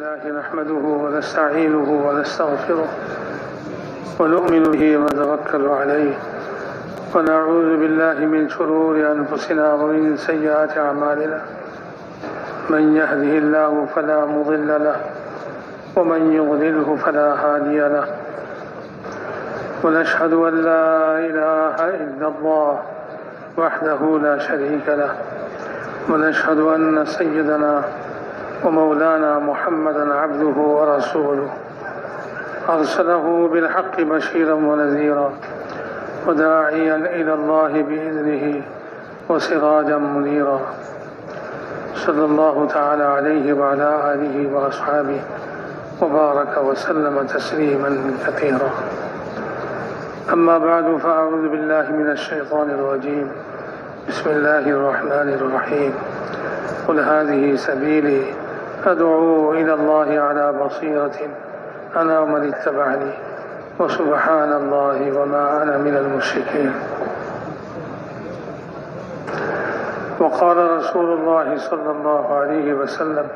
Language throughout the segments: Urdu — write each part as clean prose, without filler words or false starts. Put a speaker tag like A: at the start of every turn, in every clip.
A: لله نحمده ونستعينه ونستغفره ونؤمن به ونتوكل عليه ونعوذ بالله من شرور أنفسنا ومن سيئات أعمالنا من يهده الله فلا مضل له ومن يضلله فلا هادي له ونشهد أن لا إله إلا الله وحده لا شريك له ونشهد أن سيدنا ومولانا محمدا عبده ورسوله أرسله بالحق بشيرا ونذيرا وداعيا إلى الله بإذنه وسراجا منيرا صلى الله تعالى عليه وعلى آله وأصحابه وبارك وسلم تسليما كثيرا. أما بعد فأعوذ بالله من الشيطان الرجيم. بسم الله الرحمن الرحيم. قل هذه سبيلي أدعو إلى الله على بصيرة أنا ومن اتبعني وسبحان الله وما أنا من المشركين. وقال رسول الله صلى الله عليه وسلم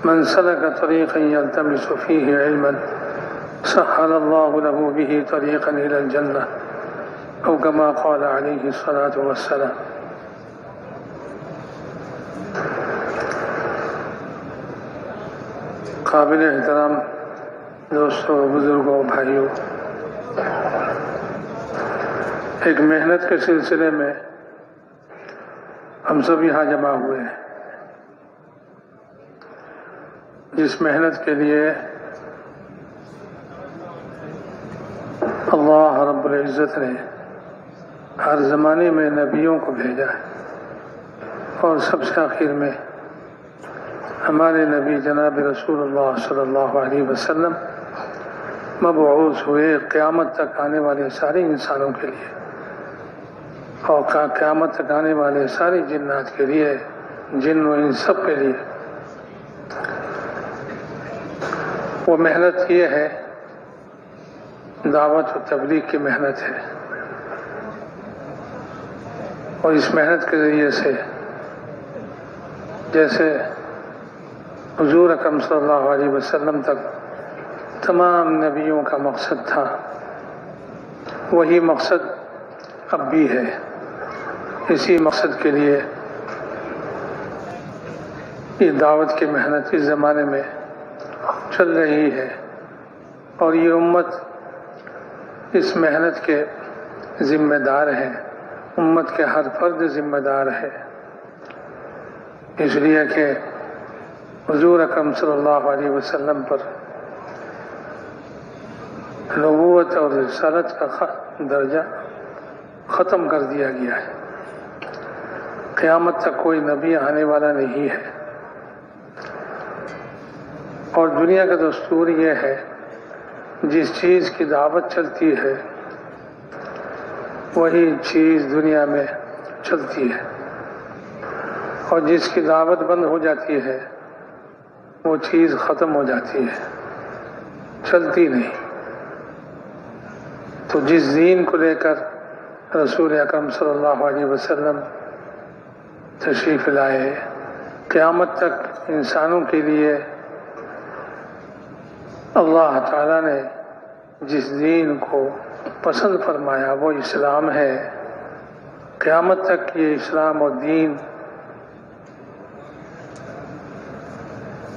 A: من سلك طريقا يلتمس فيه علما سهل الله له به طريقا إلى الجنة أو كما قال عليه الصلاة والسلام. قابل احترام دوستوں، بزرگوں، بھائیوں، ایک محنت کے سلسلے میں ہم سب یہاں جمع ہوئے ہیں، جس محنت کے لیے اللہ رب العزت نے ہر زمانے میں نبیوں کو بھیجا ہے، اور سب سے آخر میں ہمارے نبی جناب رسول اللہ صلی اللہ علیہ وسلم مبعوث ہوئے قیامت تک آنے والے سارے انسانوں کے لیے، اور قیامت تک آنے والے سارے جنات کے لیے، جن و ان سب کے لیے. وہ محنت یہ ہے، دعوت و تبلیغ کی محنت ہے، اور اس محنت کے ذریعے سے جیسے حضور اکرم صلی اللہ علیہ وسلم تک تمام نبیوں کا مقصد تھا، وہی مقصد اب بھی ہے. اسی مقصد کے لیے یہ دعوت کی محنت اس زمانے میں چل رہی ہے، اور یہ امت اس محنت کے ذمہ دار ہے. امت کے ہر فرد ذمہ دار ہے، اس لیے کہ حضور اکرم صلی اللہ علیہ وسلم پر نبوت اور رسالت کا درجہ ختم کر دیا گیا ہے. قیامت تک کوئی نبی آنے والا نہیں ہے، اور دنیا کا دستور یہ ہے جس چیز کی دعوت چلتی ہے وہی چیز دنیا میں چلتی ہے، اور جس کی دعوت بند ہو جاتی ہے وہ چیز ختم ہو جاتی ہے، چلتی نہیں. تو جس دین کو لے کر رسول اکرم صلی اللہ علیہ وسلم تشریف لائے، قیامت تک انسانوں کے لیے اللہ تعالیٰ نے جس دین کو پسند فرمایا وہ اسلام ہے. قیامت تک یہ اسلام اور دین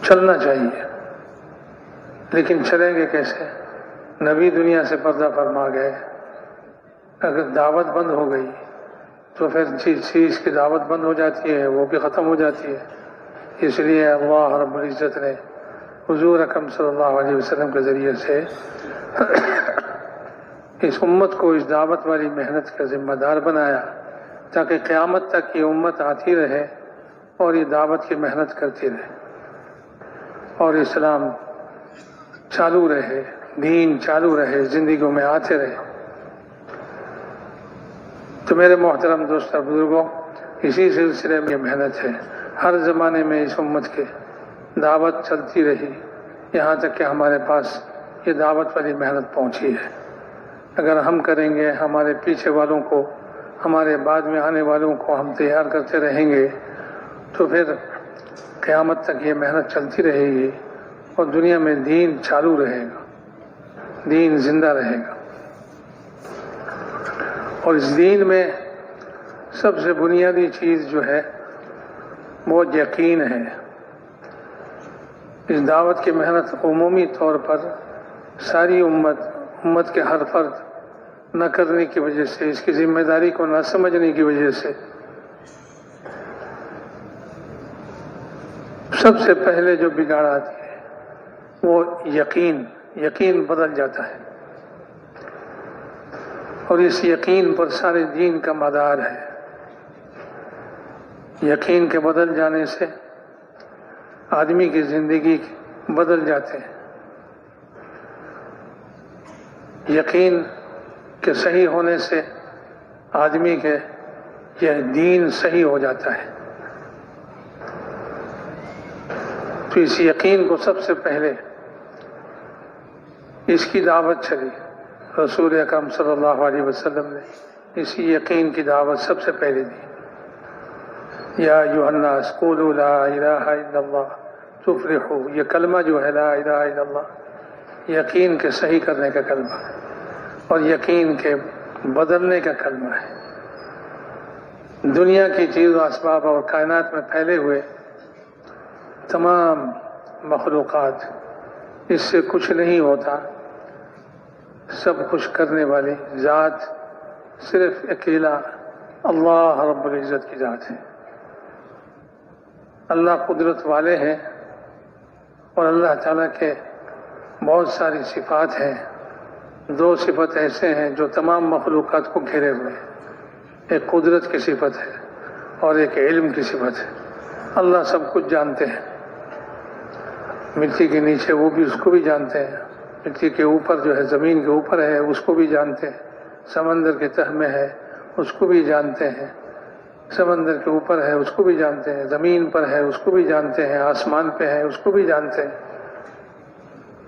A: چلنا چاہیے، لیکن چلیں گے کیسے؟ نبی دنیا سے پردہ فرما گئے، اگر دعوت بند ہو گئی تو پھر جس چیز کی دعوت بند ہو جاتی ہے وہ بھی ختم ہو جاتی ہے. اس لیے اللہ رب العزت نے حضور اکرم صلی اللہ علیہ وسلم کے ذریعے سے اس امت کو اس دعوت والی محنت کا ذمہ دار بنایا، تاکہ قیامت تک یہ امت آتی رہے اور یہ دعوت کی محنت کرتی رہے، اور اسلام چالو رہے، دین چالو رہے، زندگیوں میں آتے رہے. تو میرے محترم دوست اور بزرگوں، اسی سلسلے میں یہ محنت ہے. ہر زمانے میں اس امت کے دعوت چلتی رہی، یہاں تک کہ ہمارے پاس یہ دعوت والی محنت پہنچی ہے. اگر ہم کریں گے، ہمارے پیچھے والوں کو، ہمارے بعد میں آنے والوں کو ہم تیار کرتے رہیں گے، تو پھر قیامت تک یہ محنت چلتی رہے گی اور دنیا میں دین چالو رہے گا، دین زندہ رہے گا۔ اور اس دین میں سب سے بنیادی چیز جو ہے وہ یقین ہے۔ اس دعوت کی محنت عمومی طور پر ساری امت کے ہر فرد نہ کرنے کی وجہ سے، اس کی ذمہ داری کو نہ سمجھنے کی وجہ سے سب سے پہلے جو بگاڑ آتی ہے وہ یقین بدل جاتا ہے، اور اس یقین پر سارے دین کا مدار ہے۔ یقین کے بدل جانے سے آدمی کی زندگی بدل جاتے ہیں۔ یقین کے صحیح ہونے سے آدمی کے یہ دین صحیح ہو جاتا ہے۔ تو اس یقین کو سب سے پہلے اس کی دعوت چلی، رسول اکرم صلی اللہ علیہ وسلم نے اسی یقین کی دعوت سب سے پہلے دی۔ یا ایھا الناس قولوا لا الہ الا اللہ تفلحوا، یہ کلمہ جو ہے لا الہ الا اللہ، یقین کے صحیح کرنے کا کلمہ ہے اور یقین کے بدلنے کا کلمہ ہے۔ دنیا کی چیز و اسباب اور کائنات میں پھیلے ہوئے تمام مخلوقات، اس سے کچھ نہیں ہوتا، سب کچھ کرنے والی ذات صرف اکیلا اللہ رب العزت کی ذات ہے۔ اللہ قدرت والے ہیں اور اللہ تعالیٰ کے بہت ساری صفات ہیں۔ دو صفت ایسے ہیں جو تمام مخلوقات کو گھیرے ہوئے ہیں، ایک قدرت کی صفت ہے اور ایک علم کی صفت ہے۔ اللہ سب کچھ جانتے ہیں، مٹی کے نیچے وہ بھی اس کو بھی جانتے ہیں، مٹی کے اوپر جو ہے زمین کے اوپر ہے اس کو بھی جانتے ہیں، سمندر کے تہ میں ہے اس کو بھی جانتے ہیں، سمندر کے اوپر ہے اس کو بھی جانتے ہیں، زمین پر ہے اس کو بھی جانتے ہیں، آسمان پہ ہے اس کو بھی جانتے ہیں۔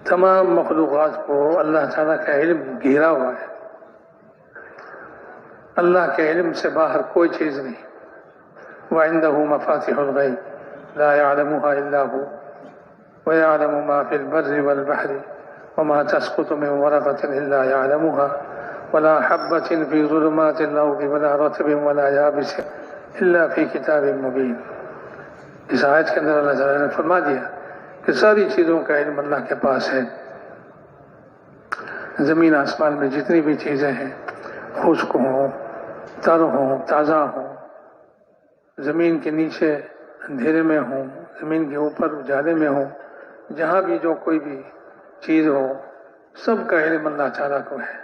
A: تمام مخلوقات کو اللہ تعالیٰ کا علم گھیرا ہوا ہے۔ اللہ کے علم سے باہر کوئی چیز نہیں۔ وَعِندَهُ مَفَاتِحُ الْغَيْبِ لَا يَعْلَمُهَا إِلَّا هُوَ وَيَعْلَمُ مَا فِي الْبَرِّ وَالْبَحْرِ وَمَا تَسْقُطُ مِنْ وَرَقَةٍ إِلَّا يَعْلَمُهَا وَلَا حَبَّةٍ فِي ظُلُمَاتِ الْأَرْضِ وَلَا رَطْبٍ وَلَا يَابِسٍ إِلَّا فِي كِتَابٍ مُبِينٍ۔ اس آیت کے اندر اللہ تعالیٰ نے فرما دیا کہ ساری چیزوں کا علم اللہ کے پاس ہے۔ زمین آسمان میں جتنی بھی چیزیں ہیں، خشک ہوں، تر ہوں، تازہ ہوں، زمین کے نیچے اندھیرے میں ہوں، زمین کے اوپر اجالے میں ہوں، جہاں بھی جو کوئی بھی چیز ہو، سب کا علم اللہ تعالیٰ کو ہے۔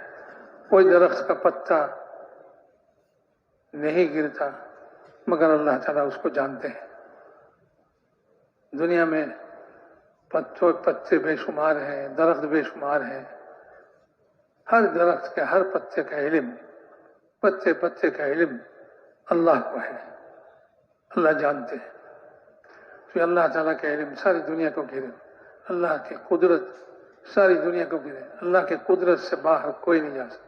A: کوئی درخت کا پتا نہیں گرتا مگر اللہ تعالیٰ اس کو جانتے ہیں۔ دنیا میں پتے بے شمار ہیں، درخت بے شمار ہیں، ہر درخت کے ہر پتے کا علم، پتے کا علم اللہ کو ہے، اللہ جانتے ہیں۔ تو اللہ تعالیٰ کا علم ساری دنیا کو گھیرے، اللہ کی قدرت ساری دنیا کو گھیرے، اللہ کی قدرت سے باہر کوئی نہیں جا سکتا۔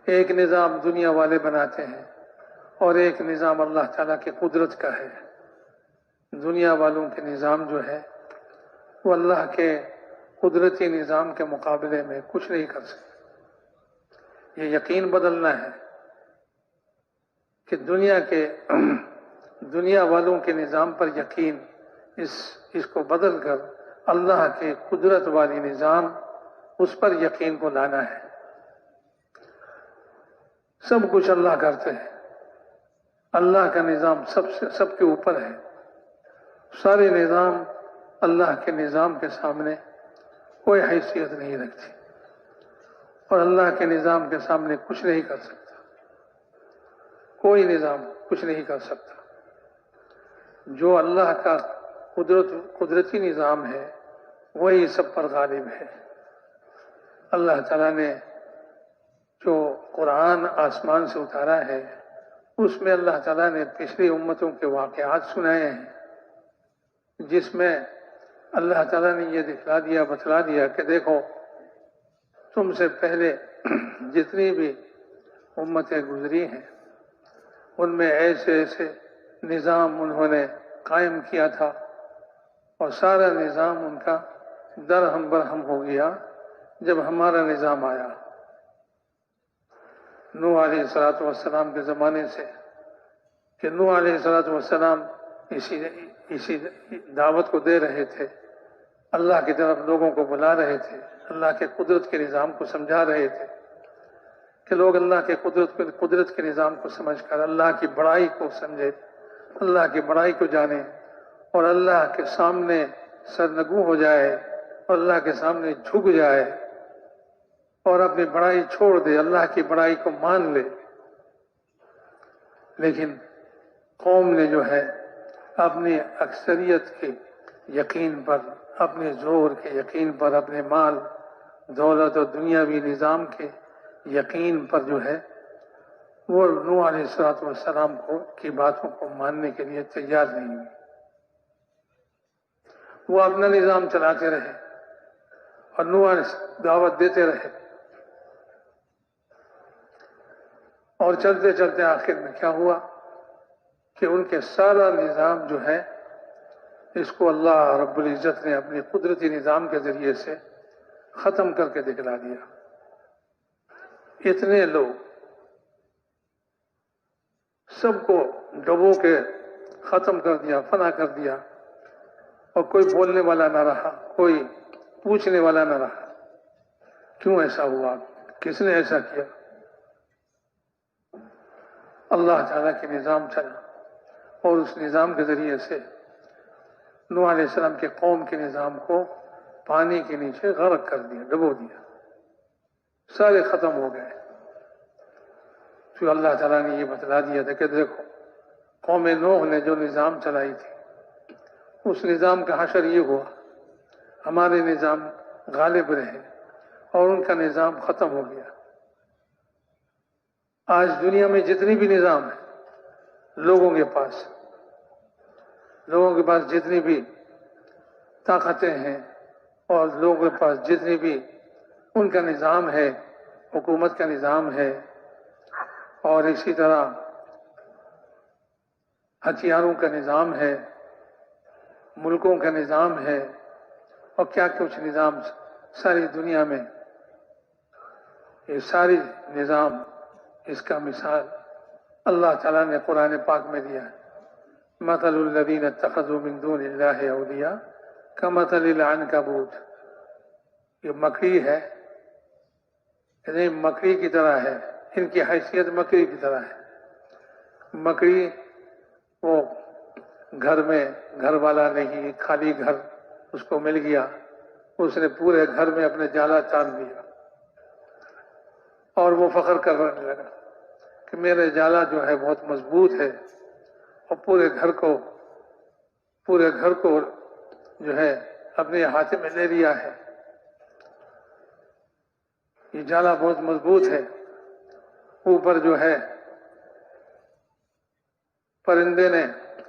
A: ایک نظام دنیا والے بناتے ہیں اور ایک نظام اللہ تعالیٰ کی قدرت کا ہے۔ دنیا والوں کے نظام جو ہے وہ اللہ کے قدرتی نظام کے مقابلے میں کچھ نہیں کر سکتے۔ یہ یقین بدلنا ہے کہ دنیا والوں کے نظام پر یقین، اس کو بدل کر اللہ کے قدرت والی نظام، اس پر یقین کو لانا ہے۔ سب کچھ اللہ کرتے ہیں، اللہ کا نظام سب کے اوپر ہے۔ سارے نظام اللہ کے نظام کے سامنے کوئی حیثیت نہیں رکھتی اور اللہ کے نظام کے سامنے کچھ نہیں کر سکتا، کوئی نظام کچھ نہیں کر سکتا۔ جو اللہ کا قدرتی نظام ہے وہی سب پر غالب ہے۔ اللہ تعالیٰ نے جو قرآن آسمان سے اتارا ہے اس میں اللہ تعالیٰ نے پچھلی امتوں کے واقعات سنائے ہیں، جس میں اللہ تعالیٰ نے یہ بتلا دیا کہ دیکھو تم سے پہلے جتنی بھی امتیں گزری ہیں ان میں ایسے نظام انہوں نے قائم کیا تھا اور سارا نظام ان کا درہم برہم ہو گیا جب ہمارا نظام آیا نوح علیہ السلام کے زمانے سے، کہ نوح علیہ السلام اسی دعوت کو دے رہے تھے، اللہ کی طرف لوگوں کو بلا رہے تھے، اللہ کے قدرت کے نظام کو سمجھا رہے تھے کہ لوگ اللہ کے قدرت کے نظام کو سمجھ کر اللہ کی بڑائی کو سمجھے، اللہ کی بڑائی کو جانے اور اللہ کے سامنے سرنگو ہو جائے اور اللہ کے سامنے جھک جائے اور اپنی بڑائی چھوڑ دے، اللہ کی بڑائی کو مان لے۔ لیکن قوم نے جو ہے اپنی اکثریت کے یقین پر، اپنے زور کے یقین پر، اپنے مال دولت اور دنیاوی نظام کے یقین پر جو ہے وہ نوح علیہ السلام کی باتوں کو ماننے کے لیے تیار نہیں ہوئی۔ وہ اپنا نظام چلاتے رہے اور نوح دعوت دیتے رہے، اور چلتے چلتے آخر میں کیا ہوا کہ ان کے سارا نظام جو ہے اس کو اللہ رب العزت نے اپنی قدرتی نظام کے ذریعے سے ختم کر کے دکھلا دیا۔ اتنے لوگ سب کو ڈبو کے ختم کر دیا، فنا کر دیا، اور کوئی بولنے والا نہ رہا، کوئی پوچھنے والا نہ رہا کیوں ایسا ہوا، کس نے ایسا کیا۔ اللہ تعالیٰ کے نظام چلا اور اس نظام کے ذریعے سے نوح علیہ السلام کے قوم کے نظام کو پانی کے نیچے غرق کر دیا، ڈبو دیا، سارے ختم ہو گئے۔ تو اللہ تعالیٰ نے یہ بتلا دیا تھا کہ دیکھو قوم نوح نے جو نظام چلائی تھی اس نظام کا حشر یہ ہوا، ہمارے نظام غالب رہے اور ان کا نظام ختم ہو گیا۔ آج دنیا میں جتنی بھی نظام ہے، لوگوں کے پاس جتنی بھی طاقتیں ہیں اور لوگوں کے پاس جتنی بھی ان کا نظام ہے، حکومت کا نظام ہے اور اسی طرح ہتھیاروں کا نظام ہے، ملکوں کا نظام ہے اور کیا کچھ نظام ساری دنیا میں، یہ ساری نظام اس کا مثال اللہ تعالیٰ نے قرآن پاک میں دیا ہے۔ مثل الذین اتخذوا من دون اللہ اولیاء کمثل العنکبوت، یہ مکڑی ہے، یعنی مکڑی کی طرح ہے، ان کی حیثیت مکڑی کی طرح ہے۔ مکڑی وہ گھر میں گھر والا نہیں، خالی گھر اس کو مل گیا، اس نے پورے گھر میں اپنے جالا تان دیا اور وہ فخر کرنے لگا کہ میرے جالا جو ہے بہت مضبوط ہے اور پورے گھر کو جو ہے اپنے ہاتھ میں لے لیا ہے، یہ جالا بہت مضبوط ہے۔ اوپر جو ہے پرندے نے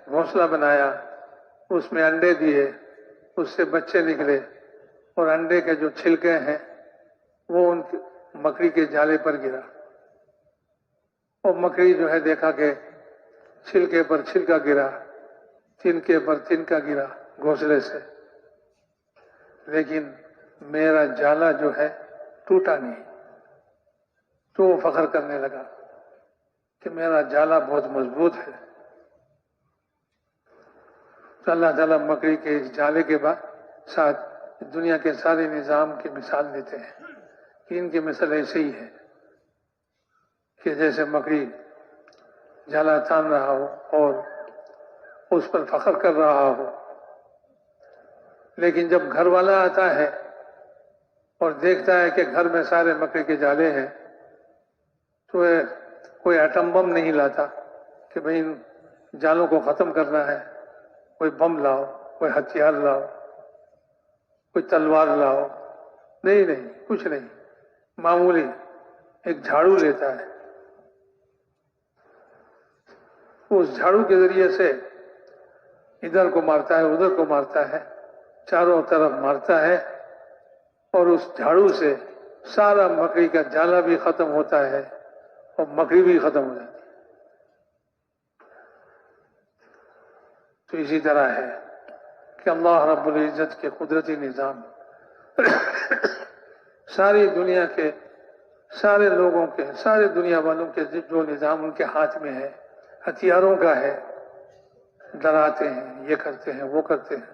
A: گھونسلہ بنایا، اس میں انڈے دیے، اس سے بچے نکلے اور انڈے کے جو چھلکے ہیں وہ ان مکڑی کے جالے پر گرا اور مکڑی جو ہے دیکھا کہ چھلکے پر چھلکا گرا، تنکے پر تنکا گرا گھونسلے سے، لیکن میرا جالا جو ہے ٹوٹا نہیں۔ تو وہ فخر کرنے لگا کہ میرا جالا بہت مضبوط ہے۔ تو اللہ تعالیٰ مکڑی کے اس جالے کے ساتھ دنیا کے سارے نظام کی مثال دیتے ہیں کہ ان کی مثل ایسے ہی ہے کہ جیسے مکڑی جالا تان رہا ہو اور اس پر فخر کر رہا ہو، لیکن جب گھر والا آتا ہے اور دیکھتا ہے کہ گھر میں سارے مکڑی کے جالے ہیں تو کوئی ایٹم بم نہیں لاتا کہ بھئی ان جالوں کو ختم کرنا ہے، کوئی بم لاؤ، کوئی ہتھیار لاؤ، کوئی تلوار لاؤ، نہیں، کچھ نہیں، معمولی ایک جھاڑو لیتا ہے، اس جھاڑو کے ذریعے سے ادھر کو مارتا ہے، ادھر کو مارتا ہے، چاروں طرف مارتا ہے اور اس جھاڑو سے سارا مکڑی کا جالا بھی ختم ہوتا ہے اور مکڑی بھی ختم ہو جاتی ہے۔ تو اسی طرح ہے کہ اللہ رب العزت کے قدرتی نظام ساری دنیا کے سارے لوگوں کے سارے دنیا والوں کے جو نظام ان کے ہاتھ میں ہے ہتھیاروں کا ہے، ڈراتے ہیں، یہ کرتے ہیں، وہ کرتے ہیں۔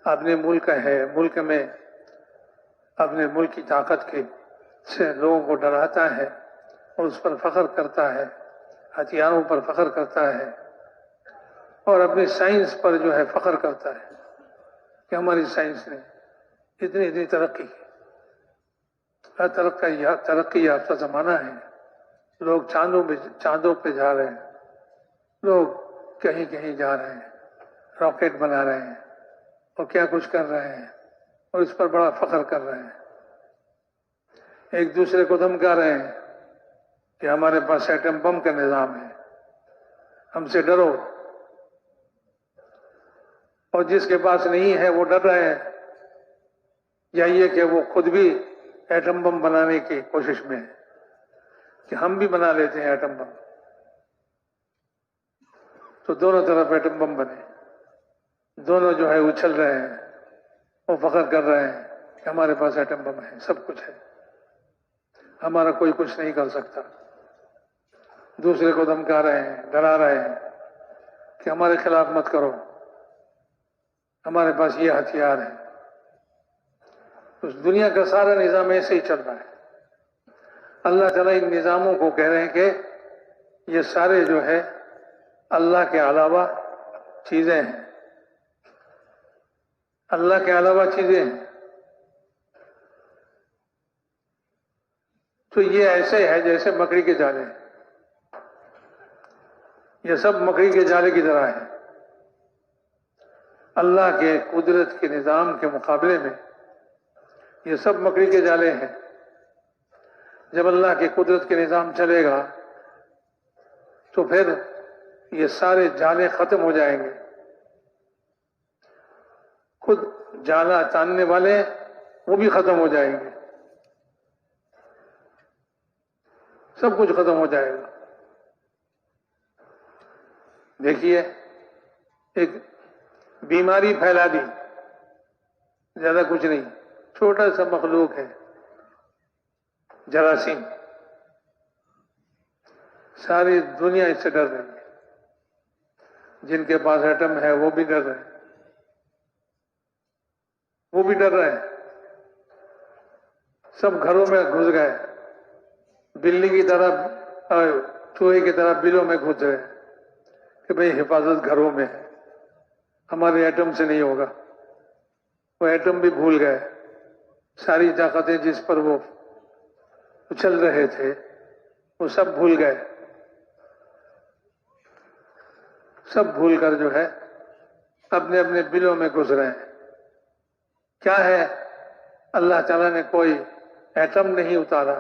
A: اپنے ملک ہے، ملک میں اپنے ملک کی طاقت کے سے لوگوں کو ڈراتا ہے اور اس پر فخر کرتا ہے، ہتھیاروں پر فخر کرتا ہے اور اپنی سائنس پر جو ہے فخر کرتا ہے کہ ہماری سائنس نے اتنی ترقی کی۔ ترقی یافتہ زمانہ ہے، لوگ چاندوں پہ جا رہے ہیں، لوگ کہیں کہیں جا رہے ہیں، راکٹ بنا رہے ہیں اور کیا کچھ کر رہے ہیں اور اس پر بڑا فخر کر رہے ہیں۔ ایک دوسرے کو دھمکا رہے ہیں کہ ہمارے پاس ایٹم بم کا نظام ہے، ہم سے ڈرو، اور جس کے پاس نہیں ہے وہ ڈر رہے ہیں، یا یہ کہ وہ خود بھی ایٹم بم بنانے کی کوشش میں ہے کہ ہم بھی بنا لیتے ہیں ایٹم بم، تو دونوں طرف ایٹم بم بنے، دونوں جو ہے اچھل رہے ہیں اور فخر کر رہے ہیں کہ ہمارے پاس ایٹم بم ہے، سب کچھ ہے، ہمارا کوئی کچھ نہیں کر سکتا۔ دوسرے کو دھمکا رہے ہیں، ڈرا رہے ہیں کہ ہمارے خلاف مت کرو، ہمارے پاس یہ ہتھیار ہے۔ اس دنیا کا سارا نظام ایسے ہی چل رہا ہے۔ اللہ تعالیٰ ان نظاموں کو کہہ رہے ہیں کہ یہ سارے جو ہے اللہ کے علاوہ چیزیں ہیں، اللہ کے علاوہ چیزیں ہیں۔ تو یہ ایسے ہے جیسے مکڑی کے جالے ہیں، یہ سب مکڑی کے جالے کی طرح ہے۔ اللہ کے قدرت کے نظام کے مقابلے میں یہ سب مکڑی کے جالے ہیں۔ جب اللہ کے قدرت کے نظام چلے گا تو پھر یہ سارے جالے ختم ہو جائیں گے، خود جالا تاننے والے وہ بھی ختم ہو جائیں گے، سب کچھ ختم ہو جائے گا۔ دیکھیے، ایک بیماری پھیلا دی، زیادہ کچھ نہیں، چھوٹا سا مخلوق ہے، جراثیم، ساری دنیا اس سے ڈر رہی ہے۔ جن کے پاس ایٹم ہے وہ بھی ڈر رہے ہیں، وہ بھی ڈر رہے ہیں، سب گھروں میں گھس گئے، بلی کی طرح چوہے کی طرح بلوں میں گھس گئے کہ بھئی حفاظت گھروں میں ہے، ہمارے ایٹم سے نہیں ہوگا۔ وہ ایٹم بھی بھول گئے، ساری طاقتیں جس پر وہ اچھل رہے تھے وہ سب بھول گئے، سب بھول کر جو ہے اپنے اپنے بلوں میں گھس رہے ہیں۔ کیا ہے؟ اللہ تعالیٰ نے کوئی ایٹم نہیں اتارا،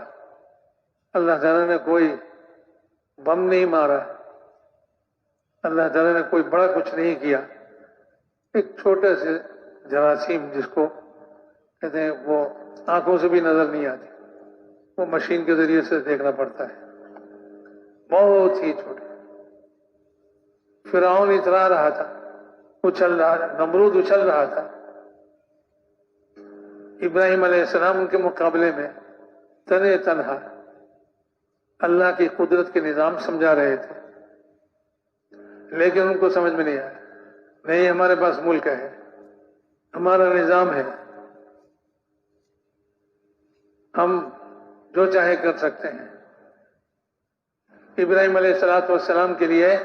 A: اللہ تعالیٰ نے کوئی بم نہیں مارا، اللہ تعالیٰ نے کوئی بڑا کچھ نہیں کیا۔ ایک چھوٹے سے جراثیم جس کو کہتے ہیں وہ آنکھوں سے بھی نظر نہیں آتی، وہ مشین کے ذریعے سے دیکھنا پڑتا ہے، بہت ہی چھوٹے۔ فرعون اترا رہا تھا، اچھل رہا تھا، نمرود اچھل رہا تھا، ابراہیم علیہ السلام ان کے مقابلے میں تنے تنہا اللہ کی قدرت کے نظام سمجھا رہے تھے، لیکن ان کو سمجھ میں نہیں آیا۔ نہیں، ہمارے پاس ملک ہے، ہمارا نظام ہے، ہم جو چاہے کر سکتے ہیں۔ ابراہیم علیہ السلام کے لیے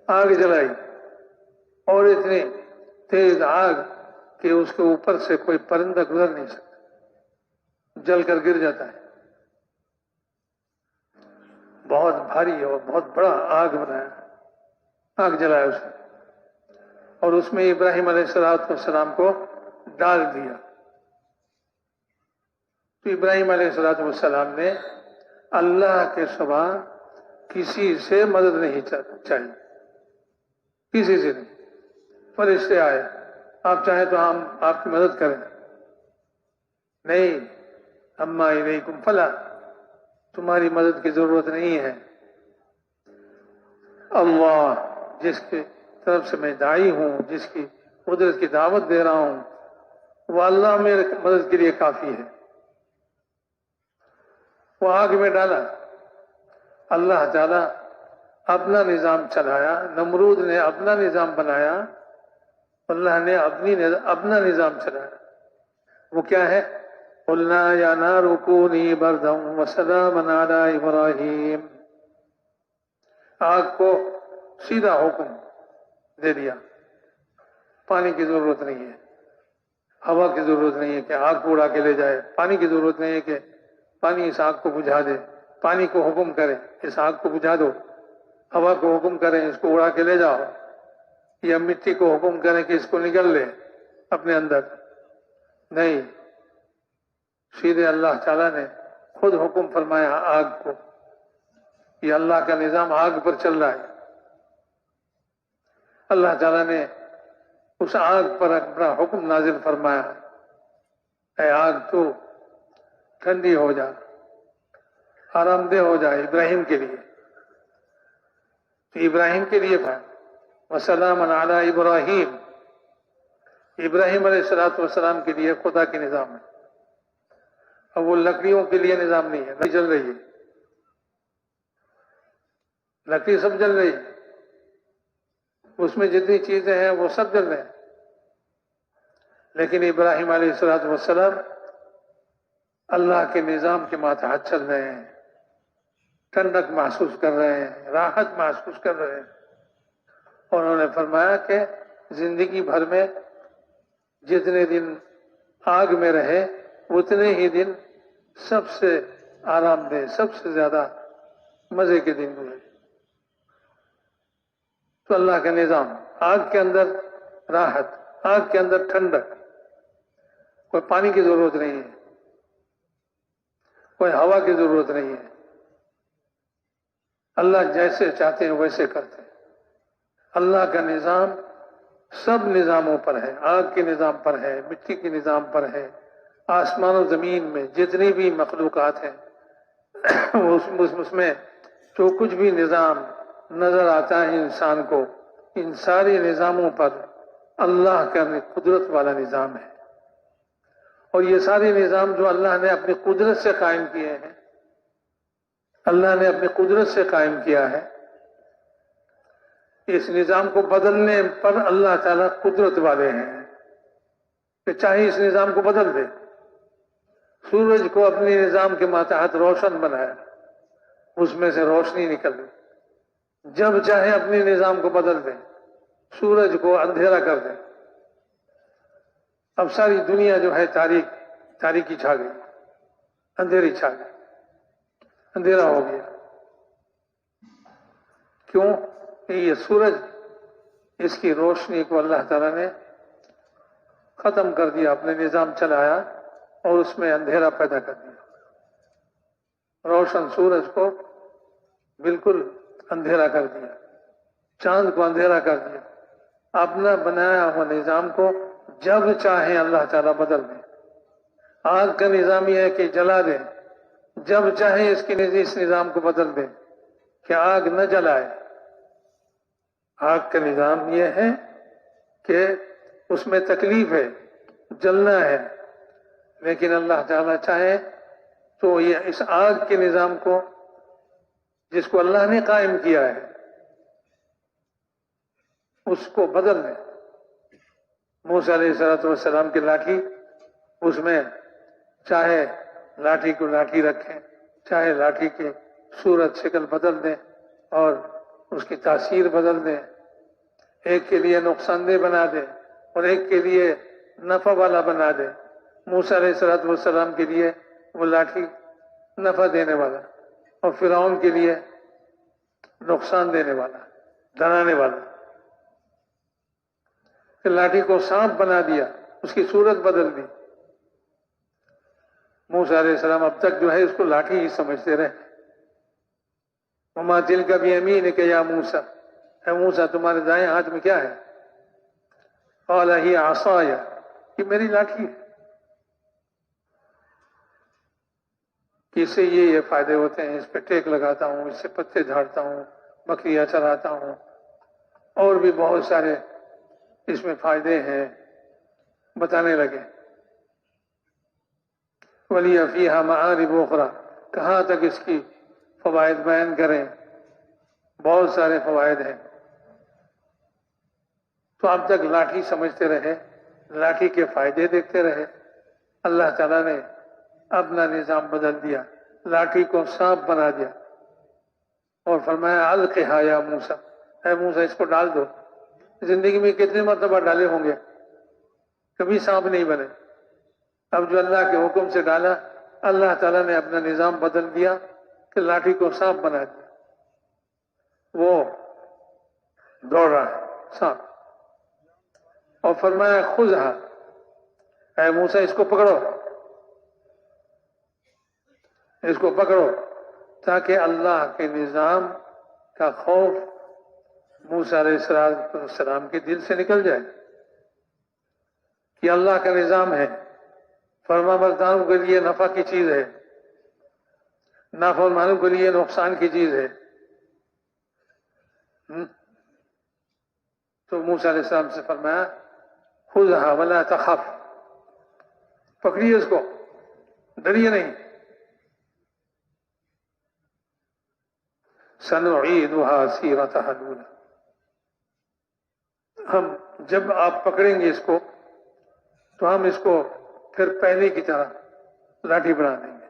A: آگ جلائی، اور اتنی تیز آگ کہ اس کے اوپر سے کوئی پرندہ گزر نہیں سکتا، جل کر گر جاتا ہے۔ بہت بھاری اور بہت بڑا آگ بنایا، آگ جلایا اس نے، اور اس میں ابراہیم علیہ السلام کو ڈال دیا۔ تو ابراہیم علیہ السلام نے اللہ کے سوا کسی سے مدد نہیں چاہیے، کسی سے نہیں۔ فرشتے آئے، آپ چاہیں تو ہم آپ کی مدد کریں، نہیں، اما الیکم فلا، تمہاری مدد کی ضرورت نہیں ہے۔ اللہ طرف سے میں داعی ہوں، جس کی قدرت کی دعوت دے رہا ہوں، وہ اللہ میرے مدد کے لیے کافی ہے۔ وہ آگ میں ڈالا، اللہ تعالیٰ اپنا نظام چلایا، نمرود نے اپنا نظام بنایا، اللہ نے اپنا نظام چلایا۔ وہ کیا ہے؟ قُلْنَا يَا نَارُ كُونِي بَرْدًا وَسَلَامًا عَلَىٰ إِبْرَاهِيمَ، آگ کو سیدھا حکم دے دیا، پانی کی ضرورت نہیں ہے، ہوا کی ضرورت نہیں ہے کہ آگ کو اڑا کے لے جائے، پانی کی ضرورت نہیں ہے کہ پانی اس آگ کو بجھا دے، پانی کو حکم کرے اس آگ کو بجھا دو، ہوا کو حکم کریں اس کو اڑا کے لے جاؤ، یا مٹی کو حکم کریں کہ اس کو نگل لے اپنے اندر، نہیں، سیدھے اللہ تعالیٰ نے خود حکم فرمایا آگ کو۔ یہ اللہ کا نظام آگ پر چل رہا ہے۔ اللہ تعالیٰ نے اس آگ پر اپنا حکم نازل فرمایا، اے آگ تو ٹھنڈی ہو جا، آرام دہ ہو جائے ابراہیم کے لیے۔ تو ابراہیم کے لیے تھا وَسَلَامًا عَلَىٰ إِبْرَاهِيمَ، ابراہیم علیہ السلام کے لیے خدا کے نظام ہے۔ اب وہ لکڑیوں کے لیے نظام نہیں ہے، نہیں جل رہی ہے، لکڑی سب جل رہی ہے، اس میں جتنی چیزیں ہیں وہ سب جل رہے ہیں، لیکن ابراہیم علیہ السلام اللہ کے نظام کے ماتحت چل رہے ہیں، ٹھنڈک محسوس کر رہے ہیں، راحت محسوس کر رہے ہیں۔ اور انہوں نے فرمایا کہ زندگی بھر میں جتنے دن آگ میں رہے اتنے ہی دن سب سے آرام دہ، سب سے زیادہ مزے کے دن گزرے۔ تو اللہ کا نظام، آگ کے اندر راحت، آگ کے اندر ٹھنڈک، کوئی پانی کی ضرورت نہیں ہے، کوئی ہوا کی ضرورت نہیں ہے، اللہ جیسے چاہتے ہیں ویسے کرتے ہیں۔ اللہ کا نظام سب نظاموں پر ہے، آگ کے نظام پر ہے، مٹی کے نظام پر ہے، آسمان و زمین میں جتنی بھی مخلوقات ہیں اس میں جو کچھ بھی نظام نظر آتا ہے انسان کو، ان سارے نظاموں پر اللہ کا قدرت والا نظام ہے۔ اور یہ سارے نظام جو اللہ نے اپنی قدرت سے قائم کیے ہیں، اللہ نے اپنی قدرت سے قائم کیا ہے، اس نظام کو بدلنے پر اللہ تعالیٰ قدرت والے ہیں کہ چاہے اس نظام کو بدل دے۔ سورج کو اپنے نظام کے ماتحت روشن بنایا، اس میں سے روشنی نکل گئی، جب چاہے اپنے نظام کو بدل دے، سورج کو اندھیرا کر دے، اب ساری دنیا جو ہے تاریکی چھا گئی، اندھیری چھا گئی، اندھیرا ہو گیا۔ کیوں؟ کہ یہ سورج، اس کی روشنی کو اللہ تعالیٰ نے ختم کر دیا، اپنے نظام چلایا اور اس میں اندھیرا پیدا کر دیا، روشن سورج کو بالکل اندھیرا کر دیا، چاند کو اندھیرا کر دیا، اپنا بنایا ہوا نظام کو جب چاہے اللہ تعالیٰ بدل دے۔ آگ کا نظام یہ ہے کہ جلا دے، جب چاہے اس نظام کو بدل دے کہ آگ نہ جلائے۔ آگ کا نظام یہ ہے کہ اس میں تکلیف ہے، جلنا ہے، لیکن اللہ تعالیٰ چاہے تو یہ اس آگ کے نظام کو جس کو اللہ نے قائم کیا ہے اس کو بدل دے۔ موسیٰ علیہ السلام کی لاٹھی، اس میں چاہے لاٹھی کو لاٹھی رکھیں، چاہے لاٹھی کی صورت شکل بدل دیں اور اس کی تاثیر بدل دیں، ایک کے لیے نقصان دہ بنا دیں اور ایک کے لیے نفع والا بنا دیں۔ موسیٰ علیہ السلام کے لیے وہ لاٹھی نفع دینے والا اور فرعون کے لیے نقصان دینے والا، ڈرانے والا۔ پھر لاٹھی کو سانپ بنا دیا، اس کی صورت بدل دی۔ موسیٰ علیہ السلام اب تک جو ہے اس کو لاٹھی ہی سمجھتے رہے۔ وَمَا تِلْكَ بِيَمِينِكَ يَا مُوسَىٰ، اے موسیٰ تمہارے دائیں ہاتھ میں کیا ہے؟ قَالَ هِيَ عَصَايَ، یہ میری لاٹھی ہے۔ کہ اس سے یہ فائدے ہوتے ہیں، اس پہ ٹیک لگاتا ہوں، اس سے پتے جھاڑتا ہوں، بکریاں چراتا ہوں اور بھی بہت سارے اس میں فائدے ہیں بتانے لگے. وَلِيَ فِيهَا مَعَارِبُ أُخْرَى، کہاں تک اس کی فوائد بیان کریں، بہت سارے فوائد ہیں. تو اب تک لاٹھی سمجھتے رہے، لاٹھی کے فائدے دیکھتے رہے. اللہ تعالیٰ نے اپنا نظام بدل دیا، لاٹھی کو سانپ بنا دیا اور فرمایا القھا یا موسیٰ، اے موسیٰ اس کو ڈال دو. زندگی میں کتنے مرتبہ ڈالے ہوں گے، کبھی سانپ نہیں بنے. اب جو اللہ کے حکم سے ڈالا، اللہ تعالیٰ نے اپنا نظام بدل دیا کہ لاٹھی کو سانپ بنا دیا. وہ دوڑ رہا ہے سانپ، اور فرمایا خذھا، اے موسیٰ اس کو پکڑو، اس کو پکڑو، تاکہ اللہ کے نظام کا خوف موسیٰ علیہ السلام کے دل سے نکل جائے کہ اللہ کا نظام ہے، فرما برداروں کے لیے نفع کی چیز ہے، نافرمانوں کے لیے نقصان کی چیز ہے. تو موسیٰ علیہ السلام سے فرمایا خذھا ولا تخف، پکڑیے اس کو، ڈریے نہیں. سنعیدها سیرتها الاولی، ہم جب آپ پکڑیں گے اس کو تو ہم اس کو پھر پہلے کی طرح لاٹھی بنا دیں گے،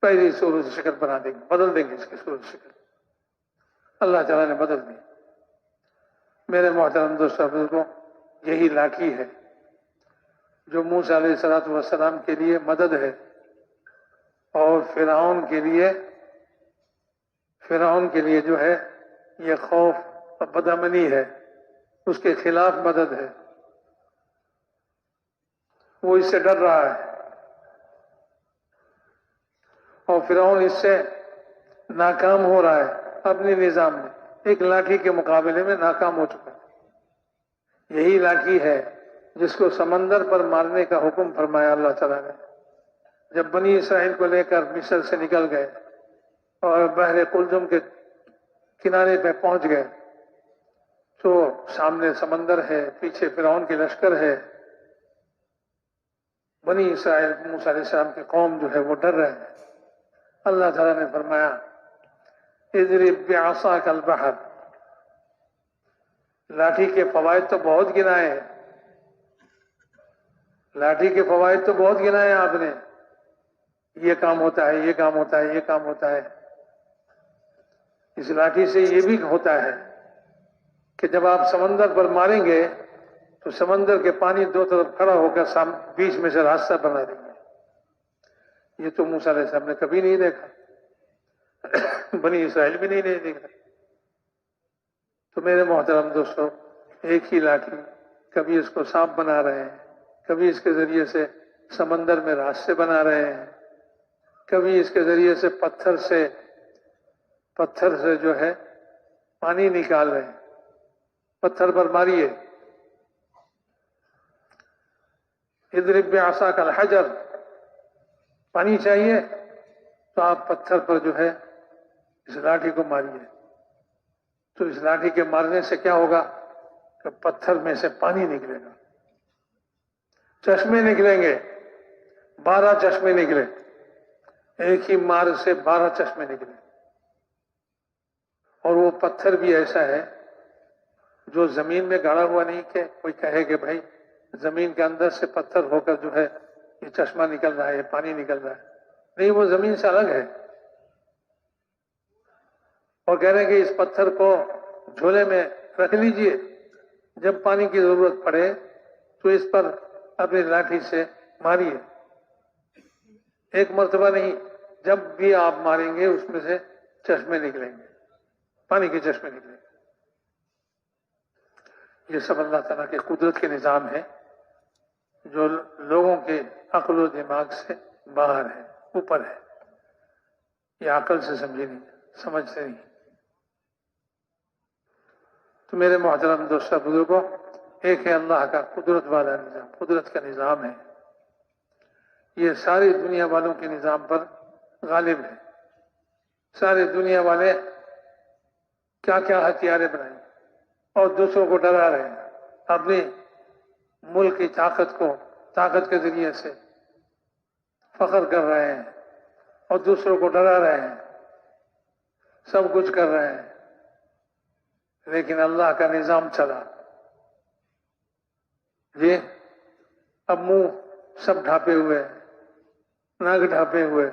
A: پہلی صورت شکل بنا دیں گے، بدل دیں گے اس کی صورت شکل. اللہ تعالیٰ نے بدل دی. میرے محترم دوستوں بزرگوں، یہی لاٹھی ہے جو موسیٰ علیہ السلام کے لیے مدد ہے اور فرعون کے لیے جو ہے یہ خوف اور بدامنی ہے، اس کے خلاف مدد ہے. وہ اس سے ڈر رہا ہے اور فرعون اس سے ناکام ہو رہا ہے، اپنے نظام میں ایک لاٹھی کے مقابلے میں ناکام ہو چکا ہے. یہی لاٹھی ہے جس کو سمندر پر مارنے کا حکم فرمایا اللہ تعالیٰ نے. جب بنی اسرائیل کو لے کر مصر سے نکل گئے اور بحر قلزم کے کنارے پہ پہنچ گئے تو سامنے سمندر ہے، پیچھے فرعون کی لشکر ہے. بنی اسرائیل موسیٰ علیہ السلام کی قوم جو ہے وہ ڈر رہے ہیں. اللہ تعالیٰ نے فرمایا اضرب بعصاک البحر، لاٹھی کے فوائد تو بہت گنائے ہیں، لاٹھی کے فوائد تو بہت گنائے ہیں آپ نے، یہ کام ہوتا ہے، یہ کام ہوتا ہے، یہ کام ہوتا ہے. اس لاٹھی سے یہ بھی ہوتا ہے کہ جب آپ سمندر پر ماریں گے تو سمندر کے پانی دو طرف کھڑا ہو کر بیچ میں سے راستہ بنا دیں گے. یہ تو موسیٰ علیہ السلام نے کبھی نہیں دیکھا، بنی اسرائیل بھی نہیں دیکھا. تو میرے محترم دوستو، ایک ہی لاٹھی، کبھی اس کو سانپ بنا رہے ہیں، کبھی اس کے ذریعے سے سمندر میں راستے بنا رہے ہیں، کبھی اس کے ذریعے سے پتھر سے جو ہے پانی نکال رہے ہیں. پتھر پر ماریے، اضرب بعصاک الحجر، پانی چاہیے تو آپ پتھر پر جو ہے اس لاٹھی کو ماریے. تو اس لاٹھی کے مارنے سے کیا ہوگا کہ پتھر میں سے پانی نکلے گا، چشمے نکلیں گے، 12 چشمے نکلے، ایک ہی مار سے 12 چشمے نکلے. اور وہ پتھر بھی ایسا ہے جو زمین میں گاڑا ہوا نہیں کہ کوئی کہے کہ بھائی زمین کے اندر سے پتھر ہو کر جو ہے یہ چشمہ نکل رہا ہے، یہ پانی نکل رہا ہے. نہیں، وہ زمین سے الگ ہے. اور کہہ رہے ہیں کہ اس پتھر کو جھولے میں رکھ لیجئے، جب پانی کی ضرورت پڑے تو اس پر اپنی لاٹھی سے ماریے. ایک مرتبہ نہیں، جب بھی آپ ماریں گے اس میں سے چشمے نکلیں گے، پانی کے چشمے نکلیں گے. یہ سب اللہ تعالیٰ کے قدرت کے نظام ہے جو لوگوں کے عقل و دماغ سے باہر ہے، اوپر ہے. یہ عقل سے سمجھے نہیں، سمجھتے نہیں. تو میرے محترم دوستوں بزرگوں، ایک ہے اللہ کا قدرت والا نظام، قدرت کا نظام ہے. یہ ساری دنیا والوں کے نظام پر غالب ہے. ساری دنیا والے کیا کیا ہتھیاریں بنائی اور دوسروں کو ڈرا رہے ہیں، اپنی ملک کی طاقت کے ذریعے سے فخر کر رہے ہیں اور دوسروں کو ڈرا رہے ہیں، سب کچھ کر رہے ہیں، لیکن اللہ کا نظام چلا یہ اب منہ سب ڈھانپے ہوئے، ناک ڈھانپے ہوئے،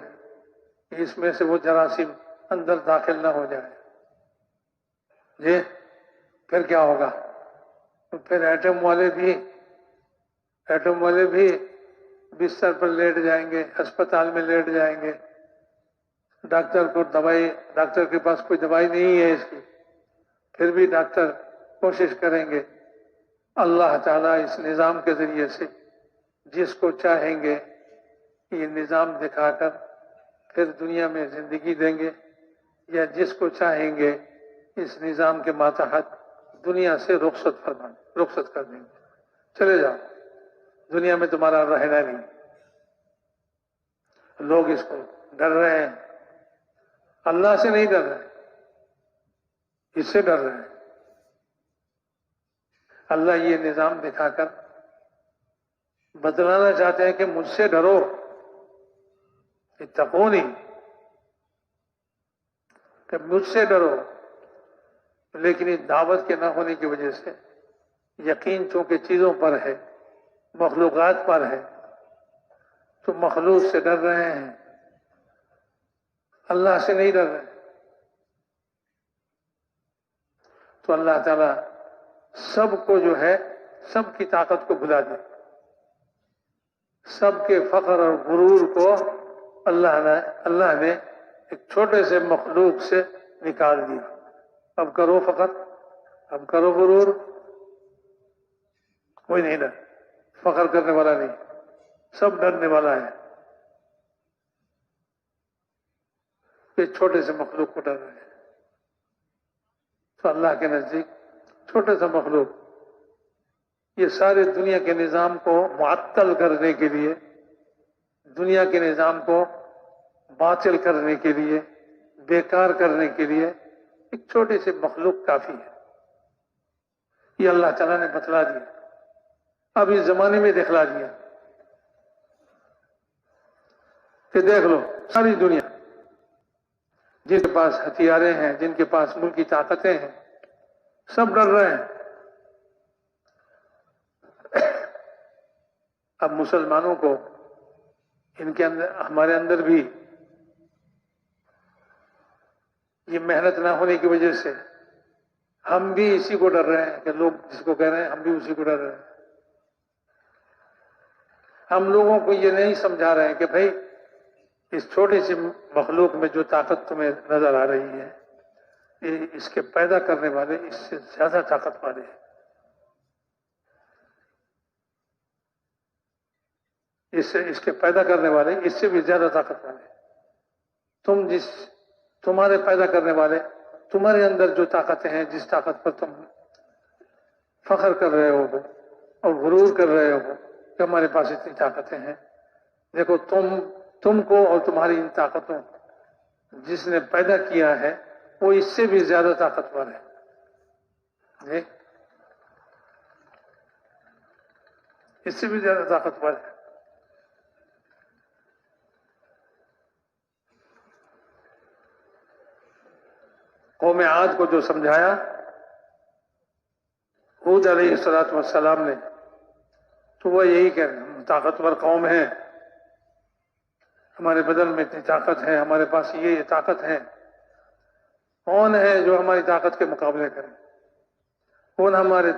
A: اس میں سے وہ جراثیم اندر داخل نہ ہو جائے، یہ پھر کیا ہوگا؟ تو پھر ایٹم والے بھی بستر پر لیٹ جائیں گے، اسپتال میں لیٹ جائیں گے، ڈاکٹر کے پاس کوئی دوائی نہیں ہے اس کی، پھر بھی ڈاکٹر کوشش کریں گے، اللہ تعالیٰ اس نظام کے ذریعے سے جس کو چاہیں گے یہ نظام دکھا کر پھر دنیا میں زندگی دیں گے، یا جس کو چاہیں گے اس نظام کے ماتحت دنیا سے رخصت کر دیں گے، چلے جاؤ، دنیا میں تمہارا رہنا نہیں۔ لوگ اس کو ڈر رہے ہیں، اللہ سے نہیں ڈر رہے، اس سے ڈر رہے ہیں۔ اللہ یہ نظام دکھا کر بتلانا چاہتے ہیں کہ مجھ سے ڈرو، اتقونی، کہ مجھ سے ڈرو، لیکن اس دعوت کے نہ ہونے کی وجہ سے یقین چونکہ چیزوں پر ہے، مخلوقات پر ہے، تو مخلوق سے ڈر رہے ہیں، اللہ سے نہیں ڈر رہے۔ تو اللہ تعالیٰ سب کو جو ہے سب کی طاقت کو بھلا دیا، سب کے فخر اور غرور کو اللہ نے ایک چھوٹے سے مخلوق سے نکال دیا۔ اب کرو فخر، اب کرو غرور، کوئی نہیں ڈر، فخر کرنے والا نہیں، سب ڈرنے والا ہے، ایک چھوٹے سے مخلوق کو ڈر رہے ہیں۔ تو اللہ کے نزدیک چھوٹے سا مخلوق یہ سارے دنیا کے نظام کو معطل کرنے کے لیے، دنیا کے نظام کو باطل کرنے کے لیے، بیکار کرنے کے لیے ایک چھوٹی سی مخلوق کافی ہے۔ یہ اللہ تعالیٰ نے بتلا دیا، اب اس زمانے میں دکھلا دیا کہ دیکھ لو ساری دنیا، جن کے پاس ہتھیاریں ہیں، جن کے پاس ملکی طاقتیں ہیں، سب ڈر رہے ہیں۔ اب مسلمانوں کو ان کے اندر، ہمارے اندر بھی یہ محنت نہ ہونے کی وجہ سے ہم بھی اسی کو ڈر رہے ہیں کہ لوگ جس کو کہہ رہے ہیں ہم بھی اسی کو ڈر رہے ہیں۔ ہم لوگوں کو یہ نہیں سمجھا رہے ہیں کہ بھائی اس چھوٹی سی مخلوق میں جو طاقت تمہیں نظر آ رہی ہے، اس کے پیدا کرنے والے اس سے زیادہ طاقت والے ہیں، اس کے پیدا کرنے والے اس سے بھی زیادہ طاقت والے ہیں۔ تمہارے پیدا کرنے والے، تمہارے اندر جو طاقتیں ہیں، جس طاقت پر تم فخر کر رہے ہو اور غرور کر رہے ہو کہ ہمارے پاس اتنی طاقتیں ہیں، دیکھو تم کو اور تمہاری ان طاقتوں جس نے پیدا کیا ہے وہ اس سے بھی زیادہ طاقتور ہے، اس سے بھی زیادہ طاقتور ہے۔ قوم عاد کو جو سمجھایا ہود علیہ السلام نے، تو وہ یہی کہہ رہے ہیں، ہم طاقتور قوم ہیں، ہمارے بدن میں اتنی طاقت ہے، ہمارے پاس یہ طاقت ہے، کون ہے جو ہماری طاقت کے مقابلے کرے؟ کون ہمارے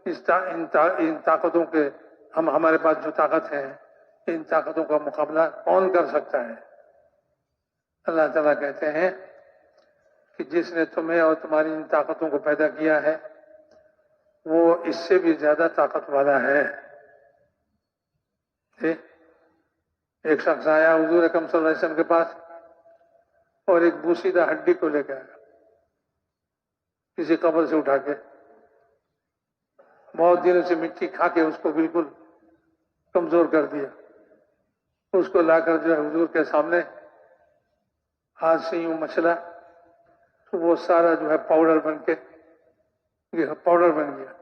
A: ان طاقتوں کے، ہمارے پاس جو طاقت ہے ان طاقتوں کا مقابلہ کون کر سکتا ہے؟ اللہ تعالیٰ کہتے ہیں کہ جس نے تمہیں اور تمہاری ان طاقتوں کو پیدا کیا ہے وہ اس سے بھی زیادہ طاقت والا ہے۔ ایک شخص آیا حضور اکرم صلی اللہ علیہ وسلم کے پاس اور ایک بوسیدہ ہڈی کو لے کے آیا، کسی قبر سے اٹھا کے، بہت دنوں سے مٹی کھا کے اس کو بالکل کمزور کر دیا، اس کو لا کر جو ہے حضور کے سامنے ہاتھ سے یوں مچلا تو وہ سارا جو ہے پاؤڈر بن کے یہ پاؤڈر بن گیا